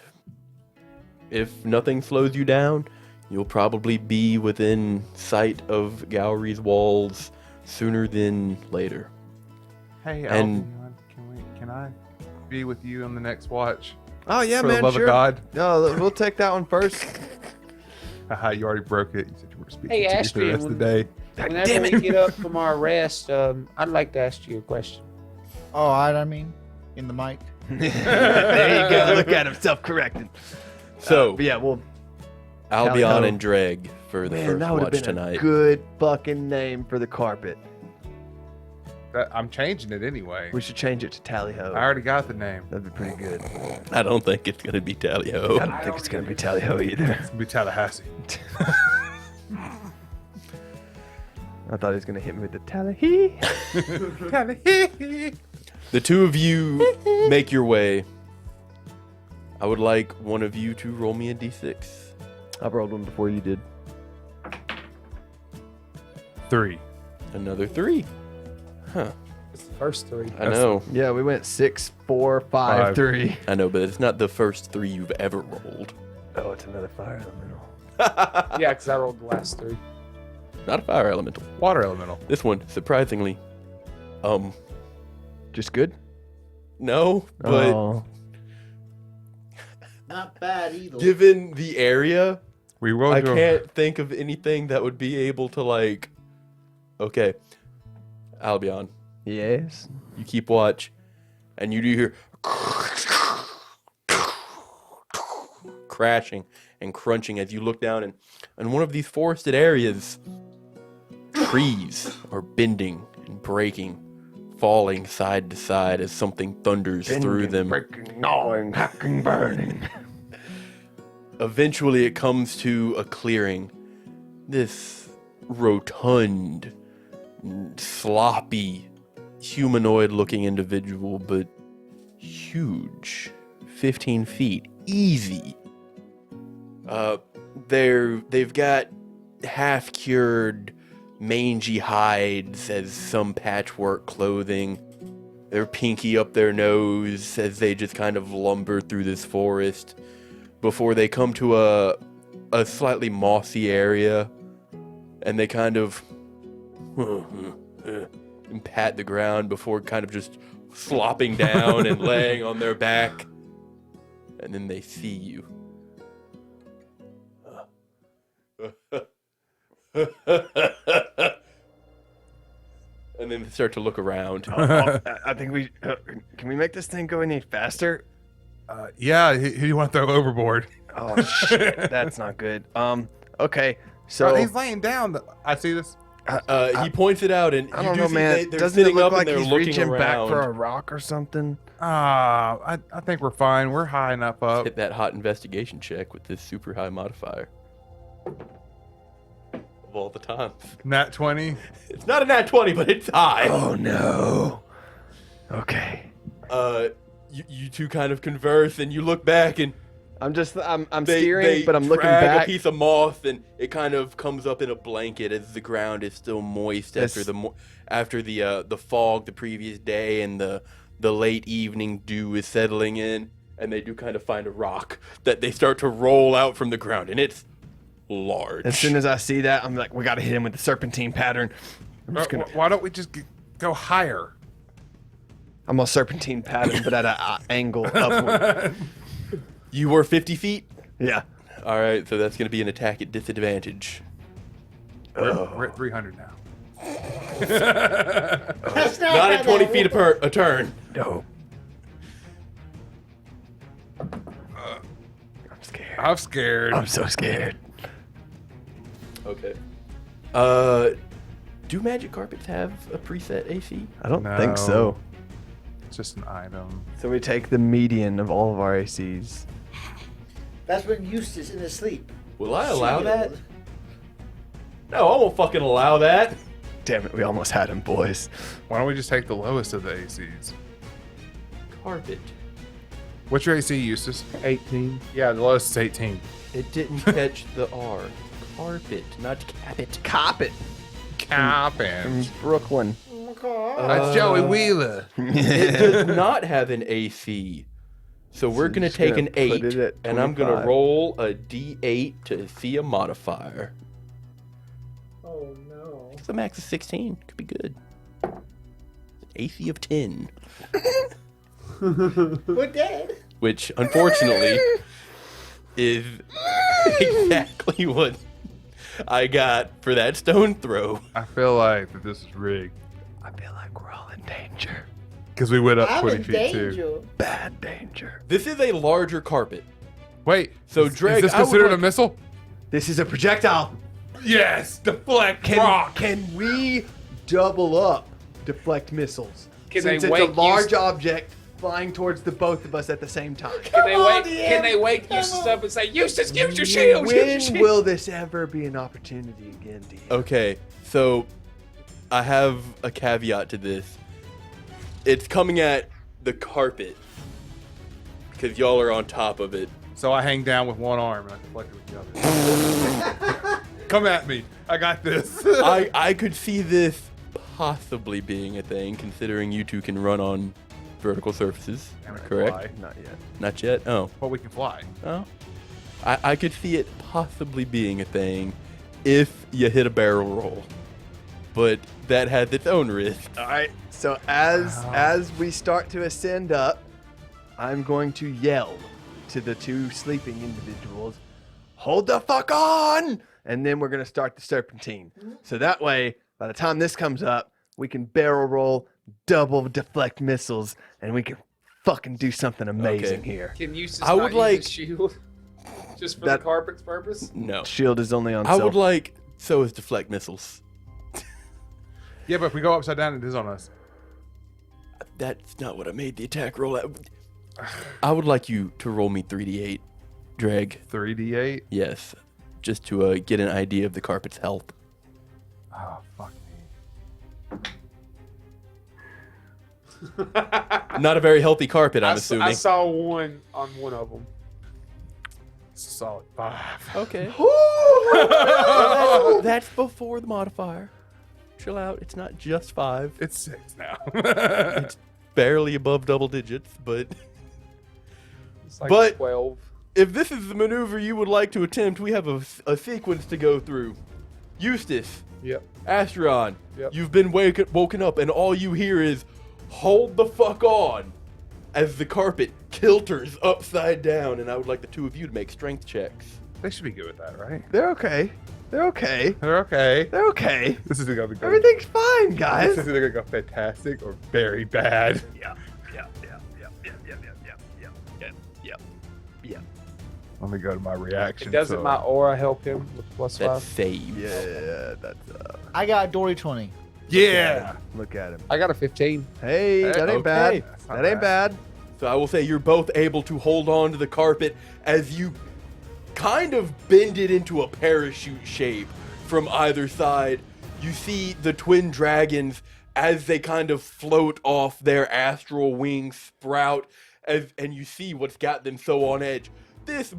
if nothing slows you down, you'll probably be within sight of Gowry's walls sooner than later. Hey, And- Albion, can I be with you on the next watch? Oh yeah, For man. the love sure. of God. No, we'll take that one first. Haha, you already broke it. You said you were speaking Hey, to me for the Astrid, rest of the day. Whenever damn we it. get up from our rest, I'd like to ask you a question. Oh, I mean, in the mic. There you go. Look at him, self-correcting. So, But yeah, well, Albion Tally-ho. and Dreg for the man, first that would have watch been tonight. a good fucking name for the carpet. I'm changing it anyway. We should change it to Tally-ho. I already got the name. That'd be pretty good. I don't think it's going to be Tally-Ho. I don't think it's gonna be Tally-ho either. It's gonna be Tallahassee. I thought he was gonna hit me with the Tally-hee. The two of you make your way. I would like one of you to roll me a d6. I rolled one before you did. 3. Another 3. Huh. It's the first 3. I know. Yeah, we went 6, 4, 5, Five. 3. I know, but it's not the first 3 you've ever rolled. Oh, it's another fire elemental. Yeah, because I rolled the last 3. Not a fire elemental. Water elemental. This one, surprisingly, Just good? no, but Oh. Not bad either. given the area, We will I go. can't think of anything that would be able to like. Okay, Albion, Yes. you keep watch, and you do hear crashing and crunching as you look down, and in one of these forested areas, trees are bending and breaking, falling side to side as something thunders through them. Breaking, gnawing, hacking, burning. Eventually, it comes to a clearing. This rotund, sloppy, humanoid-looking individual, but huge, 15 feet, easy. They've got half-cured, mangy hides as some patchwork clothing. They're pinky up their nose as they just kind of lumber through this forest before they come to a slightly mossy area, and they kind of and pat the ground before kind of just flopping down and laying on their back, and then they see you. And then they start to look around. I think we can we make this thing go any faster? Yeah, who do you want to throw overboard? Oh shit, that's not good. Okay, so Oh, he's laying down. I see this. He points it out, and I you don't do know, see man. they're Doesn't it sitting look up like and they're he's looking reaching around. back for a rock or something? I think we're fine. We're high enough up. Hit that hot investigation check with this super high modifier. Of all the times. Nat 20. It's not a nat 20, but it's high. Oh no. Okay. You two kind of converse, and you look back, and I'm they steering, but I'm looking drag back. a piece of moss, and it kind of comes up in a blanket as the ground is still moist after the fog the previous day and the late evening dew is settling in, and they do kind of find a rock that they start to roll out from the ground, and it's large. As soon as I see that, I'm like, we gotta hit him with the serpentine pattern. I'm just gonna, Why don't we just go higher? I'm a serpentine pattern, but at an angle upward. You were 50 feet? Yeah. All right, so that's going to be an attack at disadvantage. We're at 300 now. That's Not at 20 feet a turn. No. I'm scared. I'm scared. I'm so scared. Okay. Do magic carpets have a preset AC? I don't No. think so. It's just an item. So we take the median of all of our ACs. That's when Eustace in his sleep. Will I allow that? No, I won't fucking allow that. Damn it, we almost had him, boys. Why don't we just take the lowest of the ACs? Carpet. What's your AC, Eustace? 18. Yeah, the lowest is 18. It didn't catch the R. Carpet, not capit. Cop it. Coppin. From Brooklyn. That's Joey Wheeler. It does not have an AC. So we're So going to just take gonna an put 8, it at and I'm going to 25. roll a D8 to see a modifier. Oh no. It's a max of 16. Could be good. AC of 10. We're dead. Which, unfortunately, is exactly what I got for that stone throw. I feel like that this is rigged I feel like we're all in danger. because we went up I'm 20 in feet too. danger. Bad danger. This is a larger carpet. Wait, So, is Drake, this I would considered a like- missile? This is a projectile. Yes, deflect Can we double up deflect missiles? Can Since they it's wake a large you- object flying towards the both of us at the same time. Can they on, wake? DM, Can they wake come Eustace on. up and say, "Eustace, use your shield, use your When shield"? will this ever be an opportunity again, DM? Okay, so I have a caveat to this. It's coming at the carpet because y'all are on top of it. So I hang down with one arm and I deflect it with the other. Come at me. I got this. I could see this possibly being a thing, considering you two can run on vertical surfaces. And we can Correct? fly. Not yet. Not yet? Oh. But we can fly. Oh. I could see it possibly being a thing if you hit a barrel roll. But that has its own risk. All right. So as we start to ascend up, I'm going to yell to the two sleeping individuals, "Hold the fuck on!" And then we're going to start the serpentine. So that way, by the time this comes up, we can barrel roll, double deflect missiles, and we can fucking do something amazing Okay. here. Can Eustace I not would use like- his shield just for That- the carpet's purpose? No. Shield is only on I self. would like so is deflect missiles. Yeah, but if we go upside down, it is on us. That's not what I made the attack roll at. I would like you to roll me 3d8, Dreg. 3d8. Yes. Just to get an idea of the carpet's health. Oh, fuck me. Not a very healthy carpet, I'm I assuming. saw one on one of them. Solid 5. Okay. That's before the modifier. Chill out. It's not just 5. It's 6 now. It's barely above double digits, but It's like But- 12. if this is the maneuver you would like to attempt, we have a sequence to go through. Eustace, Yep. Astrion, Yep. you've been woken up, and all you hear is, "Hold the fuck on," as the carpet kilters upside down, and I would like the two of you to make strength checks. They should be good with that, right? They're okay. They're okay. They're okay. They're okay. This is gonna go. Everything's fine, guys. This is either gonna go fantastic or very bad. Yeah. Let me go to my reaction. Doesn't so- my aura help him with +5? That's save. Yeah, that's I got a Dory 20. Yeah. look at him. I got a 15. Hey, that ain't okay. bad. That's not That ain't bad. So I will say you're both able to hold on to the carpet as you kind of bend it into a parachute shape from either side. You see the twin dragons as they kind of float off their astral wings sprout, and you see what's got them so on edge. This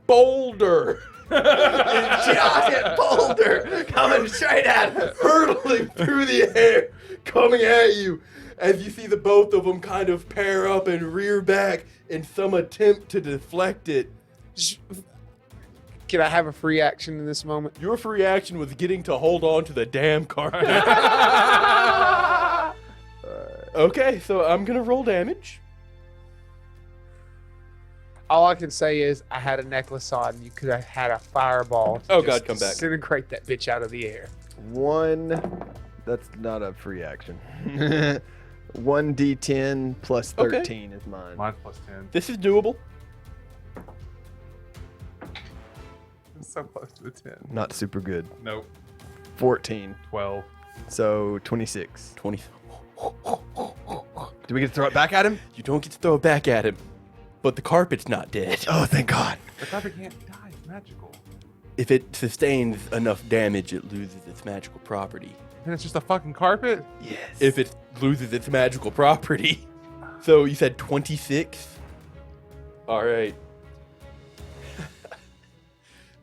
boulder, Giant boulder coming straight at us. hurtling through the air, coming at you, as you see the both of them kind of pair up and rear back in some attempt to deflect it. Can I have a free action in this moment? Your free action was getting to hold on to the damn carpet. Okay, so I'm gonna roll damage. All I can say is I had a necklace on. You could have had a fireball. to Oh, just God, come back. Disintegrate that bitch out of the air. That's not a free action. 1d10 plus Okay. 13 is mine. Mine's +10. This is doable. It's so close to the 10. Not super good. Nope. 14. 12. So 26. 20. Do we get to throw it back at him? You don't get to throw it back at him, but the carpet's not dead. Oh, thank God. The carpet can't die. It's magical. If it sustains enough damage, it loses its magical property. And it's just a fucking carpet? Yes. If it loses its magical property. So you said 26? All right.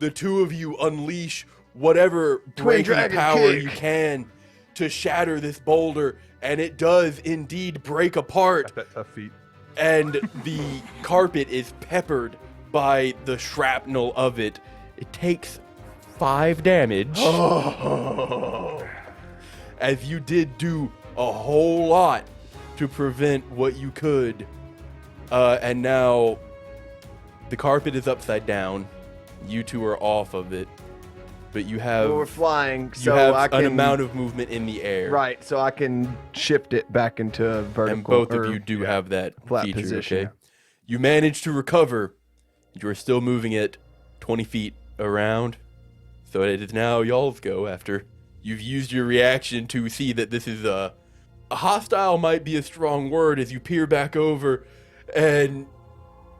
The two of you unleash whatever breaking dragon power kick. you can to shatter this boulder, and it does indeed break apart, Got that tough feet. and the carpet is peppered by the shrapnel of it. It takes 5 damage. As you did do a whole lot to prevent what you could. And now the carpet is upside down, You two are off of it, but you have Well, we're flying, you so have I can an amount of movement in the air. right, so I can shift it back into a vertical. And both of or you do have that flat feature, position. okay? You manage to recover. You are still moving it 20 feet around. So it is now y'all's go after you've used your reaction to see that this is a hostile might be a strong word as you peer back over, and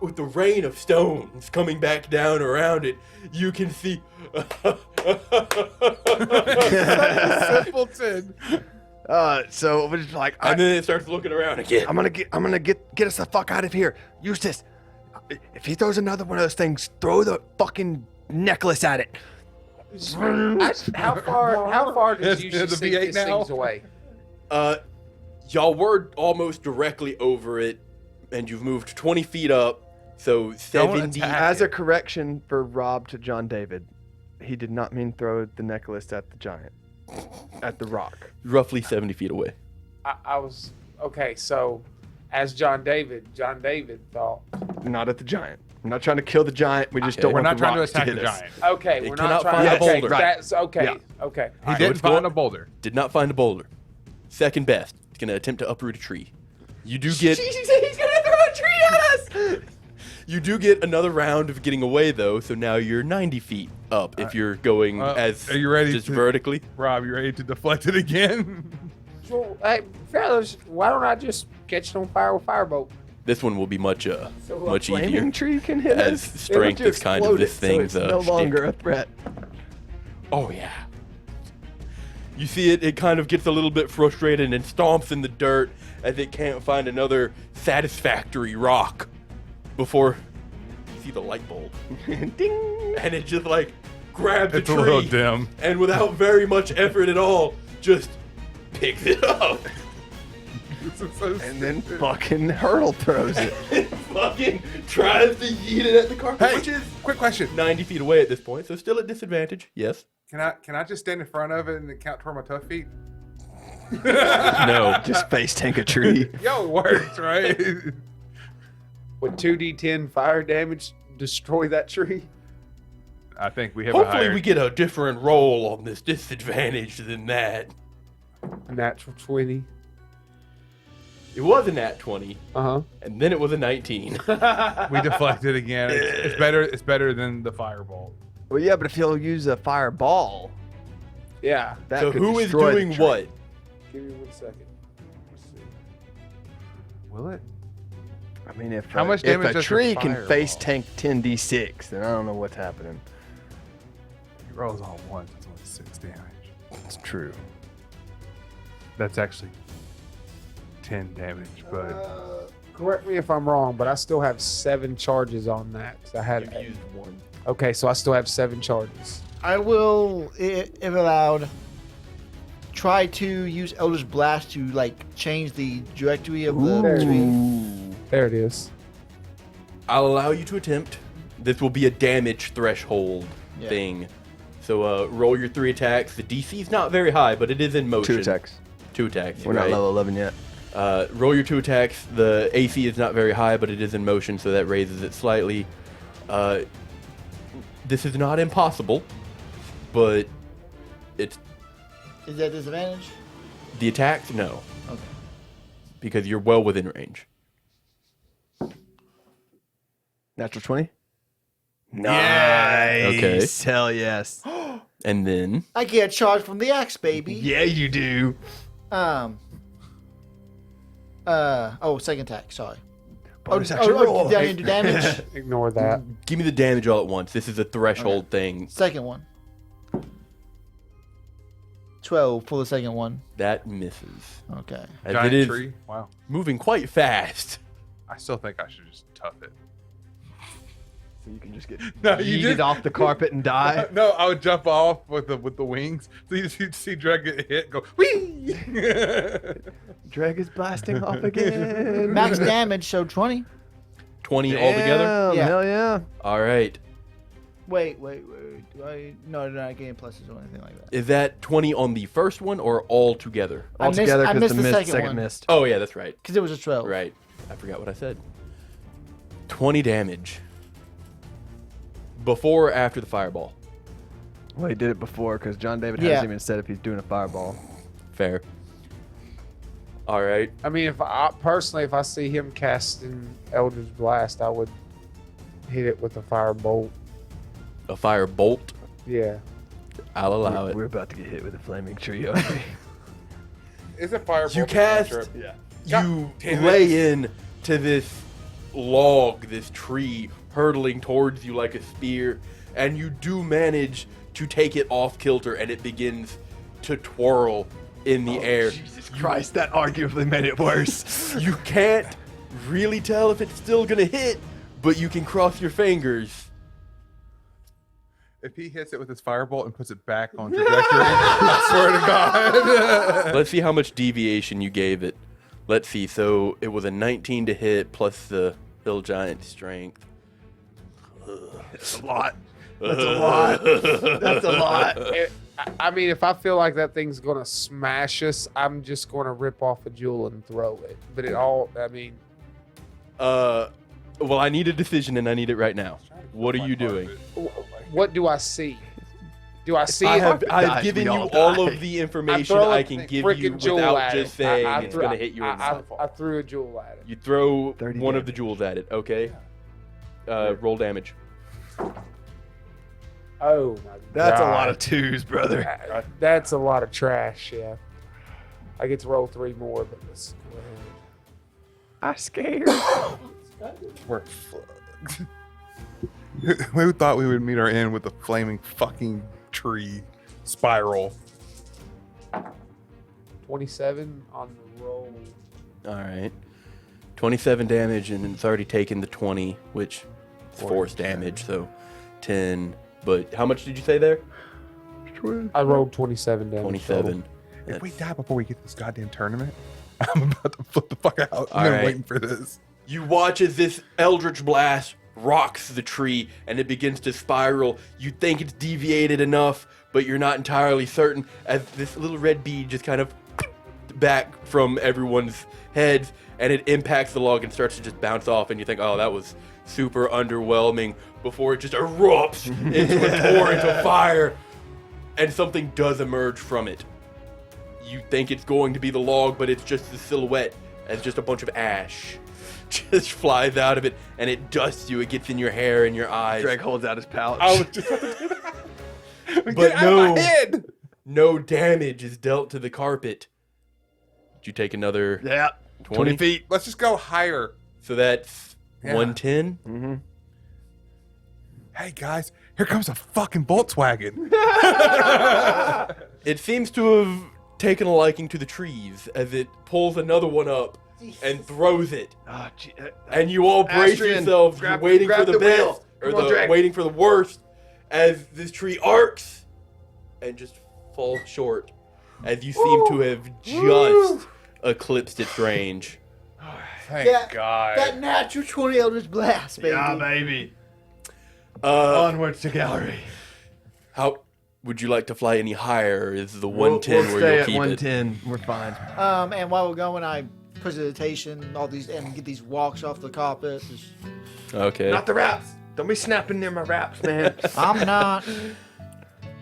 with the rain of stones coming back down around it, you can see Simpleton. So we're just like, and then it starts looking around again. I'm gonna get us the fuck out of here. Eustace, if he throws another one of those things, throw the fucking necklace at it. How far Is did you the see V8 these now? things away? Y'all were almost directly over it, and you've moved 20 feet up, so 70. attack. As a correction for Rob to John David, he did not mean throw the necklace at the giant, at the rock. Roughly 70 feet away. I was okay. So, as John David thought. Not at the giant. I'm not trying to kill the giant. We just Okay. don't We're want not trying to rocks attack hit the us. giant. Okay, It we're cannot not trying find to. a boulder. Right. That's okay. Yeah. Okay. He All didn't it's find going- a boulder. Did not find a boulder. Second best. It's going to attempt to uproot a tree. You do get He's gonna throw a tree at us! you do get another round of getting away though, so now you're 90 feet up if you're going as are you ready just to- vertically. Rob, you ready to deflect it again? So, hey, fellas, why don't I just catch it on fire with firebolt? This one will be much much Flaming easier. tree can hit As us. strength It would is kind of explode this it, so thing's, it's no shtick. longer a threat. Oh yeah. You see it kind of gets a little bit frustrated and stomps in the dirt as it can't find another satisfactory rock before you see the light bulb. Ding! And it just like grabs It's a a tree little dim. and without very much effort at all, just picks it up. This is so And then fucking hurdle throws it. And fucking tries to yeet it at the carpet, Hey, which is quick question. 90 feet away at this point, so still at disadvantage. Yes. Can I just stand in front of it and count toward my tough feet? No. Just face tank a tree. Yo, it works, right? Would 2d10 fire damage destroy that tree? I think we have a Hopefully higher. we get a different roll on this disadvantage than that. A natural 20. It was a nat 20, Uh and then it was a 19. huh. We deflected again. It's better. It's better than the fireball. Well, yeah, but if he'll use a fireball, Yeah. that So could who is destroy the doing tree. what? Give me 1 second. Let's see. Will it? I mean, if How much if damage a does tree your can fireball? face tank 10d6, then I don't know what's happening. It rolls all at once. It's only 6 damage. It's true. That's actually 10 damage, but Correct me if I'm wrong, but I still have 7 charges on that. 'Cause I had You've used one. Okay, so I still have 7 charges. I will, if allowed, try to use Eldritch Blast to like change the trajectory of the There it tree. There it is. I'll allow you to attempt. This will be a damage threshold Yeah. thing. So roll your 3 attacks. The DC is not very high, but it is in motion. 2 attacks. 2 attacks. We're right? not level 11 yet. Roll your 2 attacks. The AC is not very high, but it is in motion, so that raises it slightly. This is not impossible, but it's Is that disadvantage? the attacks. No, Okay. because you're well within range. Natural 20? Nice. Okay. Hell yes. And then I get a charge from the axe, baby. Yeah, you do. Second attack. Sorry. Bonus action roll. Did I do damage? Ignore that. give me the damage all at once. This is a threshold thing. Second one. 12 for the second one. That misses. Okay. As giant it is tree. Wow. moving quite fast. I still think I should just tough it. So you can just get No, you yeeted just- off the carpet and die. No, I would jump off with the wings. So you'd see Dreg get hit, go whee. Drag is blasting off again. Max damage, so 20. 20 altogether. Damn, Yeah. Hell yeah. All right. Wait. Do I? No, not getting pluses or anything like that. Is that 20 on the first one or all together? I missed- Altogether, I because missed the the missed second one. missed. Oh yeah, that's right. Because it was a 12. Right. I forgot what I said. 20 damage. Before or after the fireball? Well, he did it before because John David Yeah. hasn't even said if he's doing a fireball. Fair. All right. I mean, if I see him casting Eldritch Blast, I would hit it with a firebolt. A fire bolt. Yeah. I'll allow it. We're about to get hit with a flaming trio. Is it fire? You cast. Yeah. You damn it. lay in to this log, this tree, hurtling towards you like a spear, and you do manage to take it off kilter, and it begins to twirl in the air. Jesus Christ, that arguably made it worse. You can't really tell if it's still gonna hit, but you can cross your fingers. If he hits it with his firebolt and puts it back on trajectory, I swear to God. Let's see how much deviation you gave it. Let's see. So it was a 19 to hit plus the hill giant strength. That's a lot. That's a lot. That's a lot. I mean, if I feel like that thing's gonna smash us, I'm just gonna rip off a jewel and throw it. But Well, I need a decision and I need it right now. What are you doing? what do I see? Do I see I've dies, given we you all all die. of the I information throw I a can give you freaking jewel without at just it. saying I it's threw- going to hit you in I the threw a jewel at it. You throw 30 one of the damage. jewels at it, okay? Roll damage. Oh my god. That's a lot of twos, brother. That's a lot of trash, yeah. I get to roll 3 more, but let's go ahead. I'm scared. We're fucked. Who thought we would meet our end with a flaming fucking tree spiral? 27 on the roll. All right. 27 damage, and it's already taken the 20, which is force damage, so 10. But how much did you say there? I rolled 27 damage. 27. If we die before we get this goddamn tournament, I'm about to flip the fuck out. All I've been right. waiting for this. You watch as this eldritch blast rocks the tree and it begins to spiral. You think it's deviated enough, but you're not entirely certain as this little red bead just kind of back from everyone's heads and it impacts the log and starts to just bounce off, and you think, oh, that was super underwhelming, before it just erupts into a torrent of fire and something does emerge from it. You think it's going to be the log, but it's just the silhouette as just a bunch of ash just flies out of it, and it dusts you. It gets in your hair and your eyes. Greg holds out his pouch. I was just about to do that. But Get out of my head! no damage is dealt to the carpet. Did you take another Yeah. 20? 20 feet. Let's just go higher. So that's Yeah. 110. Mm-hmm. Hey guys, here comes a fucking Volkswagen. It seems to have taken a liking to the trees as it pulls another one up and throws it. Oh, gee, And you all brace Astrian, yourselves, grab- you're waiting for grab the the best, wheel. or Come on, Drake. waiting for the worst, as this tree arcs and just falls short, as you seem to have just eclipsed its range. Thank Yeah, God. That natural 20 Eldritch Blast, baby. yeah, baby. Uh, Onwards to Gowry. how would you like to fly any higher? Is the We'll 110 where stay you'll at keep it? 110. We're fine. And while we're going, I presentation, all these, and get these walks off the carpet. Just, Okay. Not the wraps. Don't be snapping near my wraps, man. I'm not.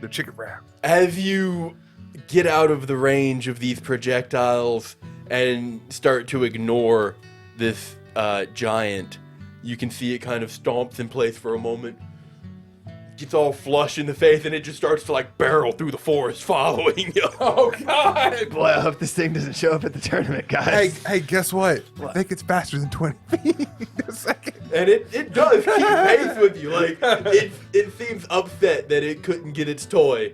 The chicken wrap. As you get out of the range of these projectiles and start to ignore this giant, you can see it kind of stomps in place for a moment, gets all flush in the face, and it just starts to like barrel through the forest following you. Oh God! Boy, I hope this thing doesn't show up at the tournament, guys. Hey, guess what? I think it's faster than 20 feet a second. And it does keep pace with you. Like, it seems upset that it couldn't get its toy.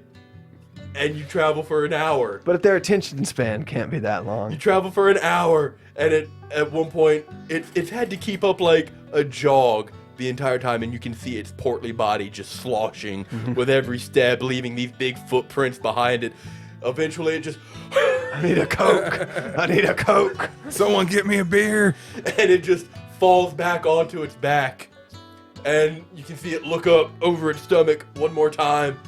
And you travel for an hour. But if their attention span can't be that You long. travel for an hour, and at one point, it's had to keep up like a jog the entire time, and you can see its portly body just sloshing with every step, leaving these big footprints behind it. Eventually, it just I need a Coke. I need a Coke. Someone get me a beer. and it just falls back onto its back, and you can see it look up over its stomach one more time,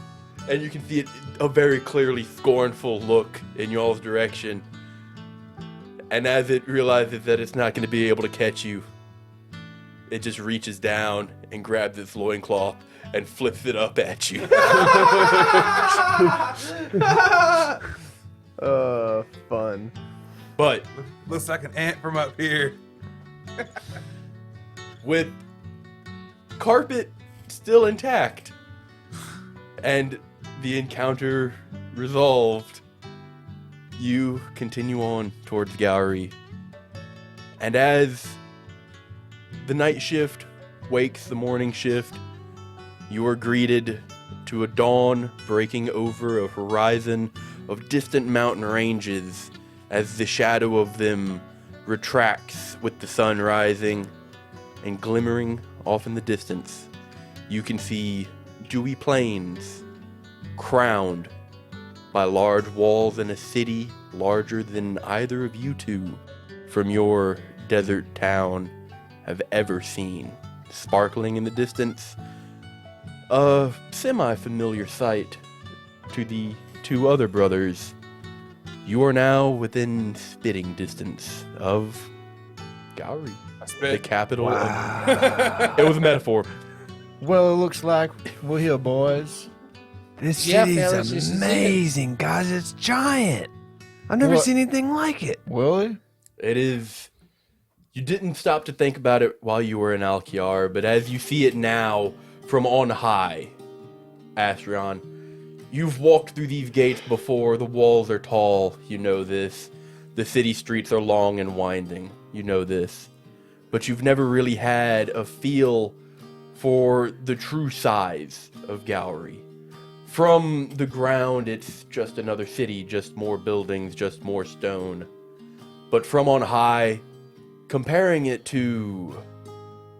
and you can see a very clearly scornful look in y'all's direction. And as it realizes that it's not going to be able to catch you, it just reaches down and grabs its loincloth and flips it up at you. Fun. But Looks like an ant from up here. with carpet still intact and the encounter resolved, you continue on towards Gowry. And as the night shift wakes the morning shift, you are greeted to a dawn breaking over a horizon of distant mountain ranges as the shadow of them retracts with the sun rising, and glimmering off in the distance, you can see dewy plains crowned by large walls and a city larger than either of you two from your desert town have ever seen. Sparkling in the distance, a semi-familiar sight to the two other brothers. You are now within spitting distance of Gowry, I the spit. capital. It was a metaphor. Well, it looks like we're here, boys. This Yeah, city's fellas, this is it. amazing, guys. It's giant. I've never What? seen anything like it. Really? It is. You didn't stop to think about it while you were in Alkiar, but as you see it now from on high, Astrion, you've walked through these gates before. The walls are tall, you know this. The city streets are long and winding, you know this. But you've never really had a feel for the true size of Gowry. From the ground, it's just another city, just more buildings, just more stone. But from on high, comparing it to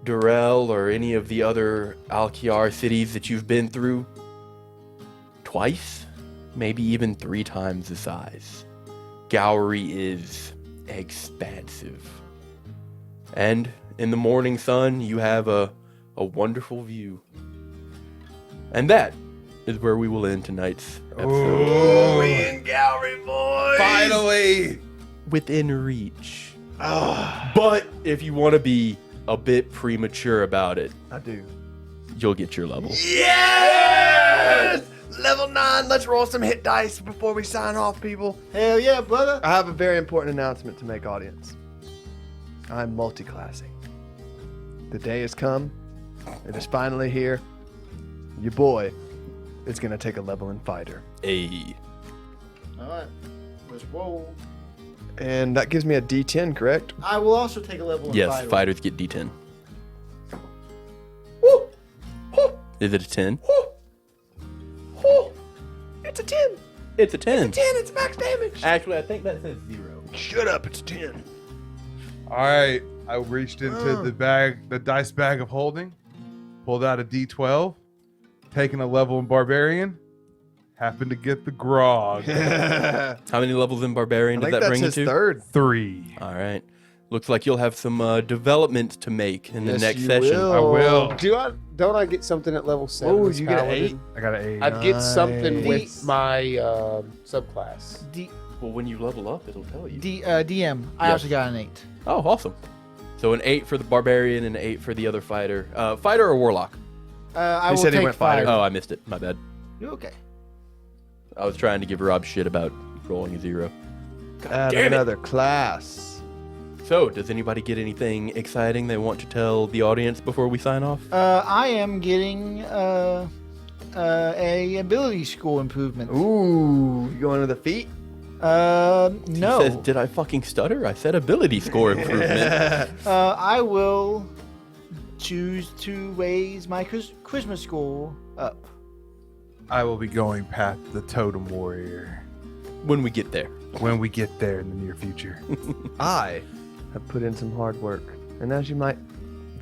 Durrell or any of the other Alkiar cities that you've been through, twice, maybe even 3 times the size. Gowry is expansive. And in the morning sun, you have a wonderful view. And that is where we will end tonight's episode. We in Gowry, boys. Finally! Within reach. But if you want to be a bit premature about it, I do. you'll get your level. Yes! Level 9. Let's roll some hit dice before we sign off, people. Hell yeah, brother. I have a very important announcement to make, audience. I'm multi-classing. The day has come. It is finally here. Your boy is going to take a level in fighter. A. All right, let's roll. And that gives me a D10, correct? I will also take a level in Yes, fighter. fighters get D10. Woo! Woo! Is it a 10? Woo! Woo! It's a 10. It's a 10. 10, it's max damage. Actually, I think that says 0. Shut up, it's 10. All right. I reached into the dice bag of holding, pulled out a D12, taking a level in Barbarian, happened to get the grog. I How many levels in Barbarian think does that that's bring you his to? third. 3. All right. Looks like you'll have some development to make in the Yes, next you session. will. I will. Don't I get something at level 7? Oh, as you get an Paladin? 8? I got an 8. I'd get something with Nice. my subclass. Well, when you level up, it'll tell you. DM. I Yes. also got an 8. Oh, awesome. So an 8 for the Barbarian and an 8 for the other fighter. Fighter or Warlock? I He will said he take went fighter. fighter. Oh, I missed it. My bad. You okay? I was trying to give Rob shit about rolling a 0. Add damn it. another class. So, does anybody get anything exciting they want to tell the audience before we sign off? I am getting a ability score improvement. Ooh, you going to the feet? No. He says, did I fucking stutter? I said ability score improvement. I will choose to raise my charisma score up. I will be going past the Totem Warrior When we get there. when we get there in the near future. I have put in some hard work. And as you might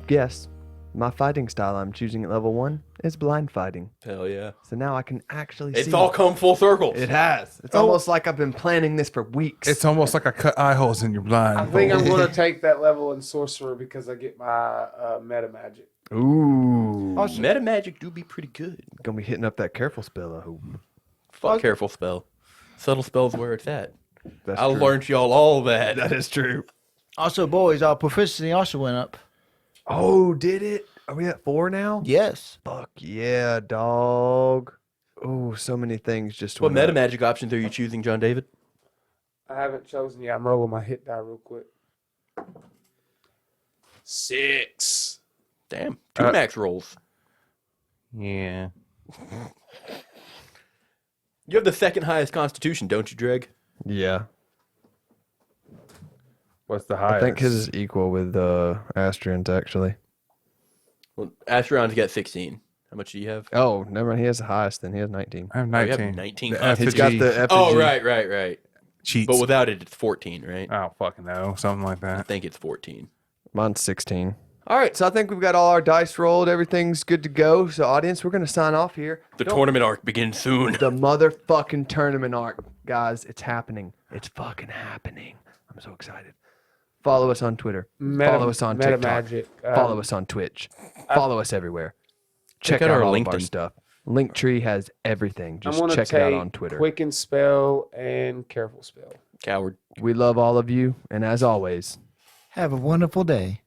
guess, my fighting style I'm choosing at level 1 is blind fighting. Hell yeah. So now I can actually see. It's all come full circle. It has. It's almost like I've been planning this for weeks. It's almost like I cut eye holes in your blind. I think I'm going to take that level in Sorcerer because I get my meta magic. Ooh. Also, Meta magic do be pretty good. Gonna be hitting up that careful spell, I hope. Fuck careful spell. Subtle spell's where it's at. That's I true. learned y'all all that. That is true. also, boys, our proficiency also went up. Oh, did it? Are we at 4 now? Yes. Fuck yeah, dog. Oh, so many things just What went meta up. magic options are you choosing, John David? I haven't chosen yet. I'm rolling my hit die real quick. 6. Damn, 2 max rolls. Yeah. You have the second highest constitution, don't you, Dreg? Yeah. What's the highest? I think his is equal with Astrian's, actually. Well, Asheron's got 16. How much do you have? Oh, never mind. He has the highest, then. He has 19. I have Oh, you 19. have 19 The constitution. He's got effigy the effigy. Oh, right. cheats. But without it, it's 14, right? I don't fucking know. Something like I that. think it's 14. Mine's 16. All right, so I think we've got all our dice rolled. Everything's good to go. So, audience, we're going to sign off here. The tournament arc begins soon. The motherfucking tournament arc. Guys, it's happening. It's fucking happening. I'm so excited. Follow us on Twitter. Follow us on TikTok. Magic. Follow us on Twitch. Follow us everywhere. Check out out our all of our LinkedIn. stuff. Linktree has everything. I'm Just gonna check it out take on Twitter. Quicken spell and careful spell. Coward. We love all of you, and as always, Have a wonderful day.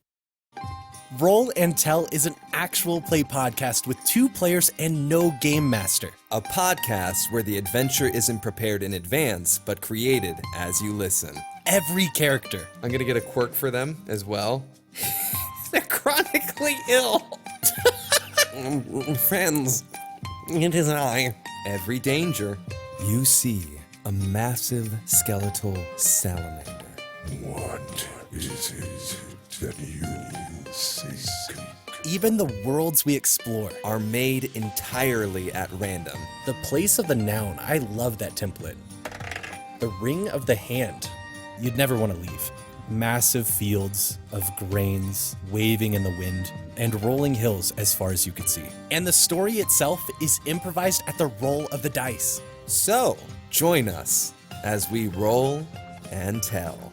Roll and Tell is an actual play podcast with 2 players and no game master. A podcast where the adventure isn't prepared in advance, but created as you listen. Every character. I'm gonna get a quirk for them as well. They're chronically ill. Friends, it is I. Every danger, you see a massive skeletal salamander. What is it that you seek? Even the worlds we explore. Are made entirely at random. The place of the noun. I love that template. The ring of the hand. You'd never want to leave. Massive fields of grains waving in the wind and rolling hills as far as you could see. And the story itself is improvised at the roll of the dice. So, join us as we roll and tell.